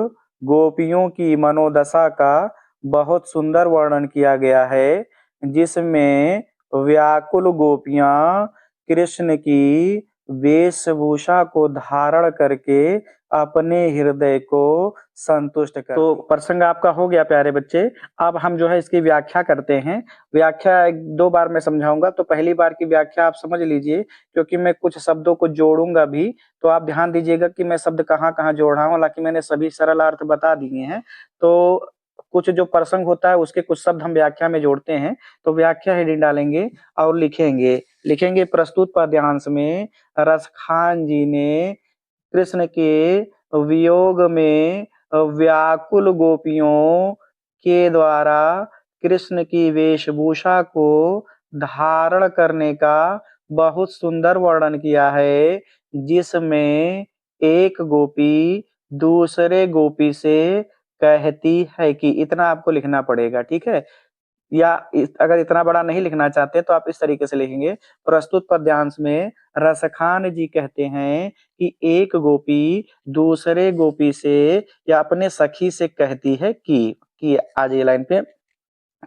गोपियों की मनोदशा का बहुत सुंदर वर्णन किया गया है, जिसमें व्याकुल गोपियां कृष्ण की वेशभूषा को धारण करके अपने हृदय को संतुष्ट कर। तो प्रसंग आपका हो गया प्यारे बच्चे। अब हम जो है इसकी व्याख्या करते हैं। व्याख्या एक दो बार मैं समझाऊंगा, तो पहली बार की व्याख्या आप समझ लीजिए, क्योंकि मैं कुछ शब्दों को जोड़ूंगा भी। तो आप ध्यान दीजिएगा कि मैं शब्द कहाँ कहाँ जोड़ रहा हूँ, हालांकि मैंने सभी सरल अर्थ बता दिए हैं। तो कुछ जो प्रसंग होता है उसके कुछ शब्द हम व्याख्या में जोड़ते हैं। तो व्याख्या हेडिंग डालेंगे और लिखेंगे प्रस्तुत पद्यांश में रसखान जी ने कृष्ण के वियोग में व्याकुल गोपियों के द्वारा कृष्ण की वेशभूषा को धारण करने का बहुत सुंदर वर्णन किया है, जिसमें एक गोपी दूसरे गोपी से कहती है कि, इतना आपको लिखना पड़ेगा, ठीक है? या अगर इतना बड़ा नहीं लिखना चाहते तो आप इस तरीके से लिखेंगे। प्रस्तुत पद्यांश में रसखान जी कहते हैं कि एक गोपी दूसरे गोपी से या अपने सखी से कहती है कि आज ये लाइन पे,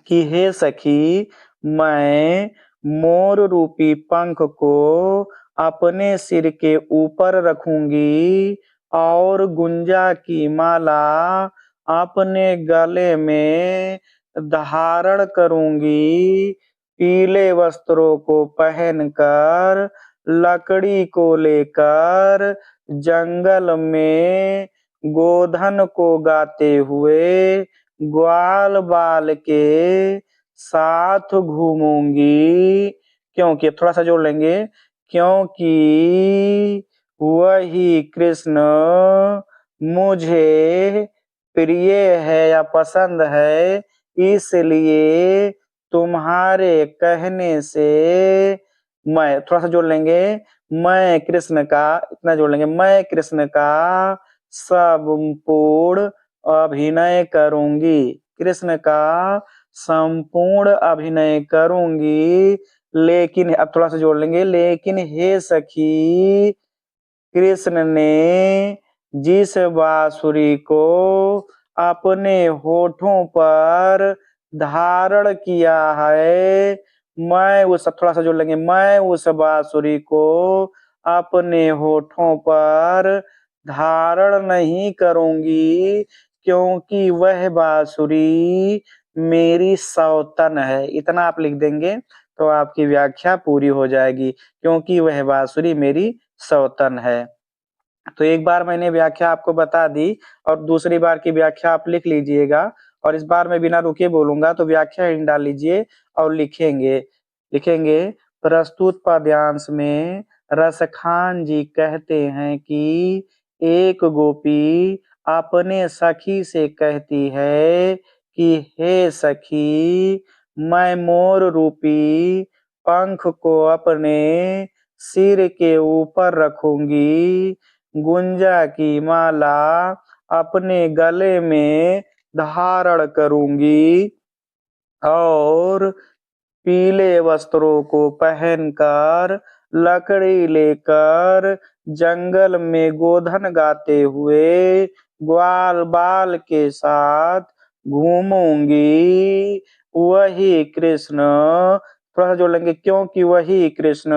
कि हे सखी, मैं मोर रूपी पंख को अपने सिर के ऊपर रखूंगी और गुंजा की माला अपने गले में धारण करूंगी। पीले वस्त्रों को पहनकर लकड़ी को लेकर जंगल में गोधन को गाते हुए ग्वाल बाल के साथ घूमूंगी। क्योंकि थोड़ा सा जोड़ लेंगे, क्योंकि वही कृष्ण मुझे प्रिय है या पसंद है, इसलिए तुम्हारे कहने से मैं, थोड़ा सा जोड़ लेंगे, मैं कृष्ण का, इतना जोड़ लेंगे, मैं कृष्ण का संपूर्ण अभिनय करूंगी। कृष्ण का संपूर्ण अभिनय करूंगी। लेकिन अब थोड़ा सा जोड़ लेंगे, लेकिन हे सखी, कृष्ण ने जिस बांसुरी को अपने होठों पर धारण किया है, मैं उस, थोड़ा सा जोड़ लेंगे, मैं उस बांसुरी को अपने होठों पर धारण नहीं करूंगी, क्योंकि वह बांसुरी मेरी सौतन है। इतना आप लिख देंगे तो आपकी व्याख्या पूरी हो जाएगी, क्योंकि वह बांसुरी मेरी सौतन है। तो एक बार मैंने व्याख्या आपको बता दी, और दूसरी बार की व्याख्या आप लिख लीजिएगा। और इस बार मैं बिना रुके बोलूंगा, तो व्याख्या डाल लीजिए और लिखेंगे प्रस्तुत पद्यांश में रसखान जी कहते हैं कि एक गोपी अपने सखी से कहती है कि हे सखी, मैं मोर रूपी पंख को अपने सिर के ऊपर रखूंगी, गुंजा की माला अपने गले में धारण करूंगी और पीले वस्त्रों को पहनकर लकड़ी लेकर जंगल में गोधन गाते हुए ग्वाल बाल के साथ घूमूंगी। वही कृष्ण, थोड़ा सा जोड़ लेंगे, क्योंकि वही कृष्ण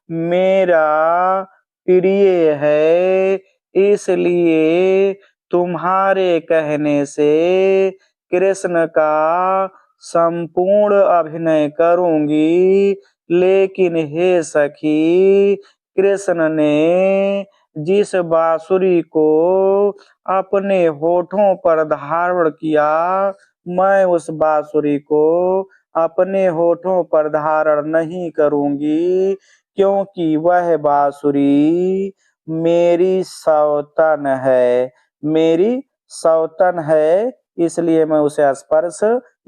मेरा प्रिय है, इसलिए तुम्हारे कहने से कृष्ण का संपूर्ण अभिनय करूंगी। लेकिन हे सखी, कृष्ण ने जिस बांसुरी को अपने होठों पर धारण किया, मैं उस बांसुरी को अपने होठों पर धारण नहीं करूंगी, क्योंकि वह बांसुरी मेरी सौतन है, मेरी सौतन है, इसलिए मैं उसे स्पर्श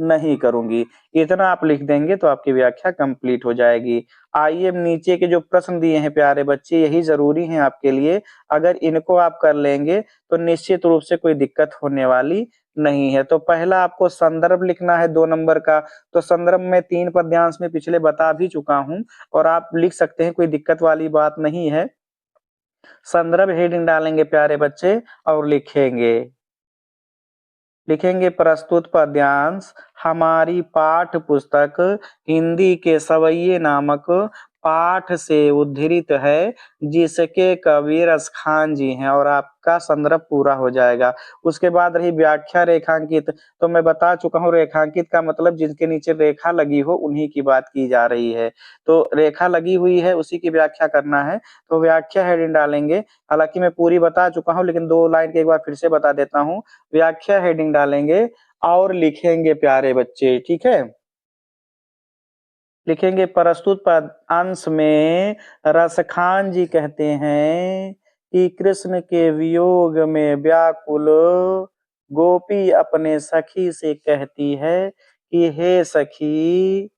नहीं करूंगी। इतना आप लिख देंगे तो आपकी व्याख्या कंप्लीट हो जाएगी। आइए नीचे के जो प्रश्न दिए हैं प्यारे बच्चे, यही जरूरी हैं आपके लिए। अगर इनको आप कर लेंगे तो निश्चित रूप से कोई दिक्कत होने वाली नहीं है। तो पहला आपको संदर्भ लिखना है 2 नंबर का। तो संदर्भ में 3 पद्यांश में पिछले बता भी चुका हूं और आप लिख सकते हैं, कोई दिक्कत वाली बात नहीं है। संदर्भ हेडिंग डालेंगे प्यारे बच्चे और लिखेंगे प्रस्तुत पद्यांश हमारी पाठ्य पुस्तक हिंदी के सवैये नामक पाठ से उद्धृत है, जिसके कवि रसखान जी हैं, और आपका संदर्भ पूरा हो जाएगा। उसके बाद रही व्याख्या रेखांकित, तो मैं बता चुका हूँ रेखांकित का मतलब जिनके नीचे रेखा लगी हो उन्हीं की बात की जा रही है। तो रेखा लगी हुई है उसी की व्याख्या करना है, तो व्याख्या हेडिंग डालेंगे। हालांकि मैं पूरी बता चुका हूँ लेकिन 2 लाइन के एक बार फिर से बता देता हूँ। व्याख्या हेडिंग डालेंगे और लिखेंगे प्यारे बच्चे, ठीक है। लिखेंगे प्रस्तुत अंश में रसखान जी कहते हैं कि कृष्ण के वियोग में व्याकुल गोपी अपने सखी से कहती है कि हे सखी,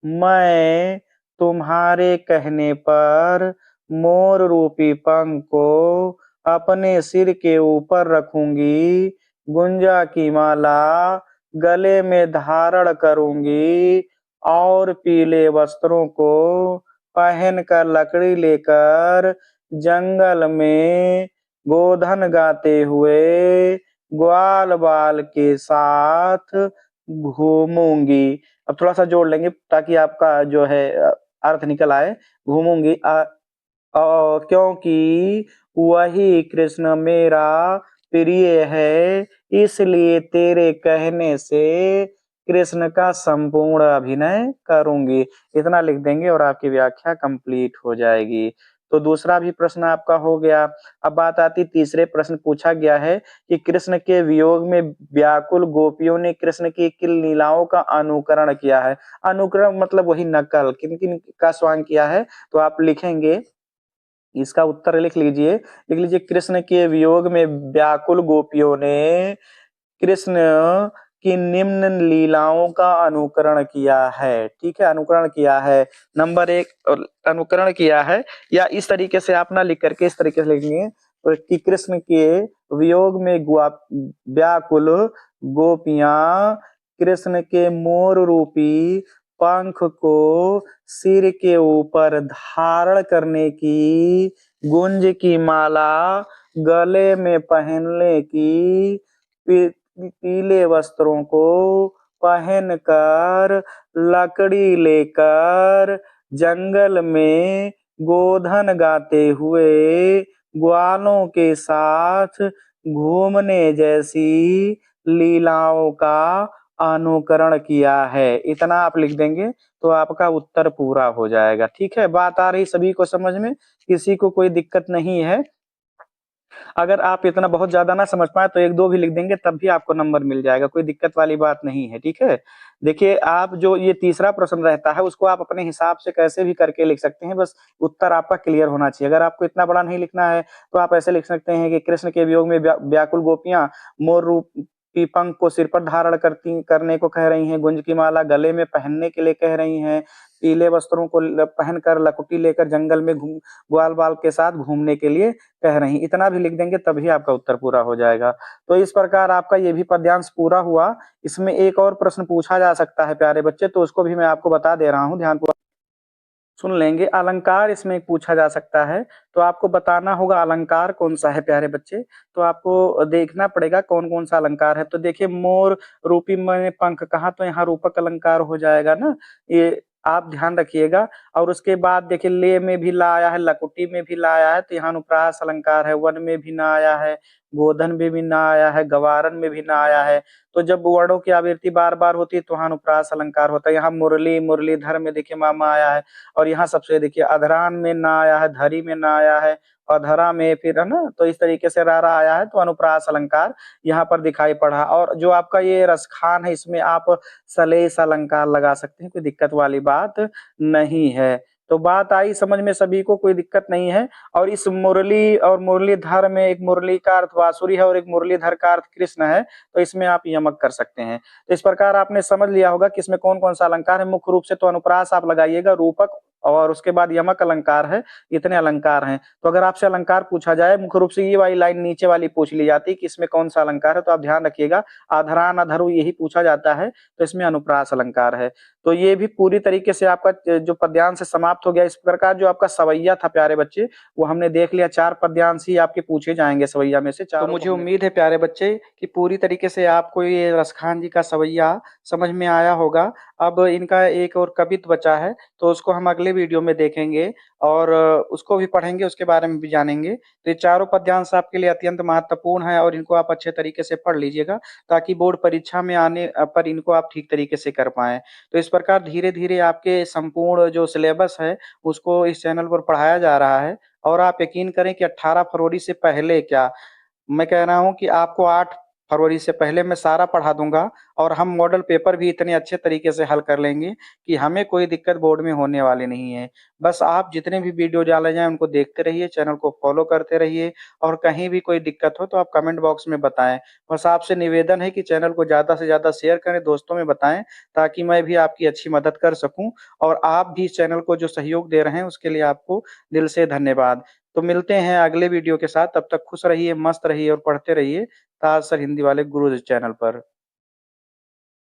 मैं तुम्हारे कहने पर मोर रूपी पंख को अपने सिर के ऊपर रखूंगी, गुंजा की माला गले में धारण करूंगी और पीले वस्त्रों को पहनकर लकड़ी लेकर जंगल में गोधन गाते हुए ग्वाल बाल के साथ घूमूंगी। अब थोड़ा सा जोड़ लेंगे ताकि आपका जो है अर्थ निकल आए। घूमूंगी क्योंकि वही कृष्ण मेरा प्रिय है, इसलिए तेरे कहने से कृष्ण का संपूर्ण अभिनय करूंगी। इतना लिख देंगे और आपकी व्याख्या कंप्लीट हो जाएगी। तो दूसरा भी प्रश्न आपका हो गया। अब बात आती तीसरे प्रश्न, पूछा गया है कि कृष्ण के वियोग में व्याकुल गोपियों ने कृष्ण की किन लीलाओं का अनुकरण किया है। अनुकरण मतलब वही नकल, किन किन का स्वांग किया है, तो आप लिखेंगे, इसका उत्तर लिख लीजिए कृष्ण के वियोग में व्याकुल गोपियों ने कृष्ण की निम्न लीलाओं का अनुकरण किया है, ठीक है, अनुकरण किया है। नंबर 1 अनुकरण किया है, या इस तरीके से आप ना लिख करके इस तरीके से लिखेंगे कि कृष्ण के वियोग में व्याकुल गोपियां कृष्ण के मोर रूपी पंख को सिर के ऊपर धारण करने की, गुंज की माला गले में पहनने की, पीले वस्त्रों को पहनकर लकड़ी लेकर जंगल में गोधन गाते हुए ग्वालों के साथ घूमने जैसी लीलाओं का अनुकरण किया है। इतना आप लिख देंगे तो आपका उत्तर पूरा हो जाएगा, ठीक है। बात आ रही सभी को समझ में, किसी को कोई दिक्कत नहीं है। अगर आप इतना बहुत ज्यादा ना समझ पाए तो 1-2 भी लिख देंगे तब भी आपको नंबर मिल जाएगा, कोई दिक्कत वाली बात नहीं है, ठीक है। देखिए, आप जो ये तीसरा प्रश्न रहता है उसको आप अपने हिसाब से कैसे भी करके लिख सकते हैं, बस उत्तर आपका क्लियर होना चाहिए। अगर आपको इतना बड़ा नहीं लिखना है तो आप ऐसे लिख सकते हैं कि कृष्ण के वियोग में व्याकुल गोपियां मोर रूपी पंख को सिर पर धारण करने को कह रही हैं, गुंज की माला गले में पहनने के लिए कह रही हैं, पीले वस्त्रों को पहनकर लकुटी लेकर जंगल में ग्वाल बाल के साथ घूमने के लिए कह रही। इतना भी लिख देंगे तभी आपका उत्तर पूरा हो जाएगा। तो इस प्रकार आपका ये भी पद्यांश पूरा हुआ। इसमें एक और प्रश्न पूछा जा सकता है प्यारे बच्चे, तो उसको भी मैं आपको बता दे रहा हूँ, ध्यानपूर्वक सुन लेंगे। अलंकार इसमें पूछा जा सकता है, तो आपको बताना होगा अलंकार कौन सा है प्यारे बच्चे। तो आपको देखना पड़ेगा कौन कौन सा अलंकार है। तो देखिए, मोर रूपी मैंने पंख कहा, तो यहाँ रूपक अलंकार हो जाएगा ना, ये आप ध्यान रखिएगा। और उसके बाद देखिए, ले में भी ला आया है, लकुटी में भी ला आया है, तो यहाँ अनुप्रास अलंकार है। वन में भी ना आया है, गोधन में भी ना आया है, गवारन में भी ना आया है। तो जब वर्णों की आवृत्ति बार बार होती है तो वहाँ अनुप्रास अलंकार होता है। यहाँ मुरली, मुरलीधर में देखिए मामा आया है, और यहाँ सबसे देखिए अधरान में ना आया है, धरी में ना आया है, अधरा में फिर है ना, तो इस तरीके से रारा आया है, तो अनुप्रास अलंकार यहाँ पर दिखाई पड़ा। और जो आपका ये रसखान है, इसमें आप सलेस अलंकार लगा सकते हैं, कोई दिक्कत वाली बात नहीं है। तो बात आई समझ में सभी को, कोई दिक्कत नहीं है। और इस मुरली और मुरलीधर में एक मुरली का अर्थ बांसुरी है और एक मुरलीधर का अर्थ कृष्ण है, तो इसमें आप यमक कर सकते हैं। तो इस प्रकार आपने समझ लिया होगा कि इसमें कौन कौन सा अलंकार है। मुख्य रूप से तो अनुप्रास आप लगाइएगा, रूपक और उसके बाद यमक अलंकार है, इतने अलंकार हैं। तो अगर आपसे अलंकार पूछा जाए, मुख्य रूप से ये वाली लाइन नीचे वाली पूछ ली जाती है कि इसमें कौन सा अलंकार है, तो आप ध्यान रखिएगा, आधरान अधरु यही पूछा जाता है, तो इसमें अनुप्रास अलंकार है। तो ये भी पूरी तरीके से आपका जो पद्यांश समाप्त हो गया। इस प्रकार जो आपका सवैया था प्यारे बच्चे, वो हमने देख लिया। 4 पद्यांश ही आपके पूछे जाएंगे सवैया में से। तो मुझे उम्मीद है प्यारे बच्चे कि पूरी तरीके से आपको ये रसखान जी का सवैया समझ में आया होगा। अब इनका एक और कवित्त बचा है, तो उसको हम अगले वीडियो में देखेंगे और उसको भी पढ़ेंगे, उसके बारे में भी जानेंगे। तो ये चारों पद्यांश आपके लिए अत्यंत महत्वपूर्ण है और इनको आप अच्छे तरीके से पढ़ लीजिएगा, ताकि बोर्ड परीक्षा में आने पर इनको आप ठीक तरीके से कर पाएँ। तो इस प्रकार धीरे-धीरे आपके संपूर्ण जो सिलेबस है, उसको इस चैनल पर पढ़ाया जा रहा है। और आप यकीन करें कि 18 फरवरी से पहले क्या, मैं कह रहा हूँ कि आपको 8 फरवरी से पहले मैं सारा पढ़ा दूँगा, और हम मॉडल पेपर भी इतने अच्छे तरीके से हल कर लेंगे कि हमें कोई दिक्कत बोर्ड में होने वाली नहीं है। बस आप जितने भी वीडियो डाले जाएँ उनको देखते रहिए, चैनल को फ़ॉलो करते रहिए, और कहीं भी कोई दिक्कत हो तो आप कमेंट बॉक्स में बताएँ। बस आपसे निवेदन है कि चैनल को ज़्यादा से ज़्यादा शेयर करें, दोस्तों में बताएँ, ताकि मैं भी आपकी अच्छी मदद कर सकूँ, और आप भी इस चैनल को जो सहयोग दे रहे हैं उसके लिए आपको दिल से धन्यवाद। तो मिलते हैं अगले वीडियो के साथ, तब तक खुश रहिए, मस्त रहिए और पढ़ते रहिए ताज सर हिंदी वाले गुरुजी चैनल पर।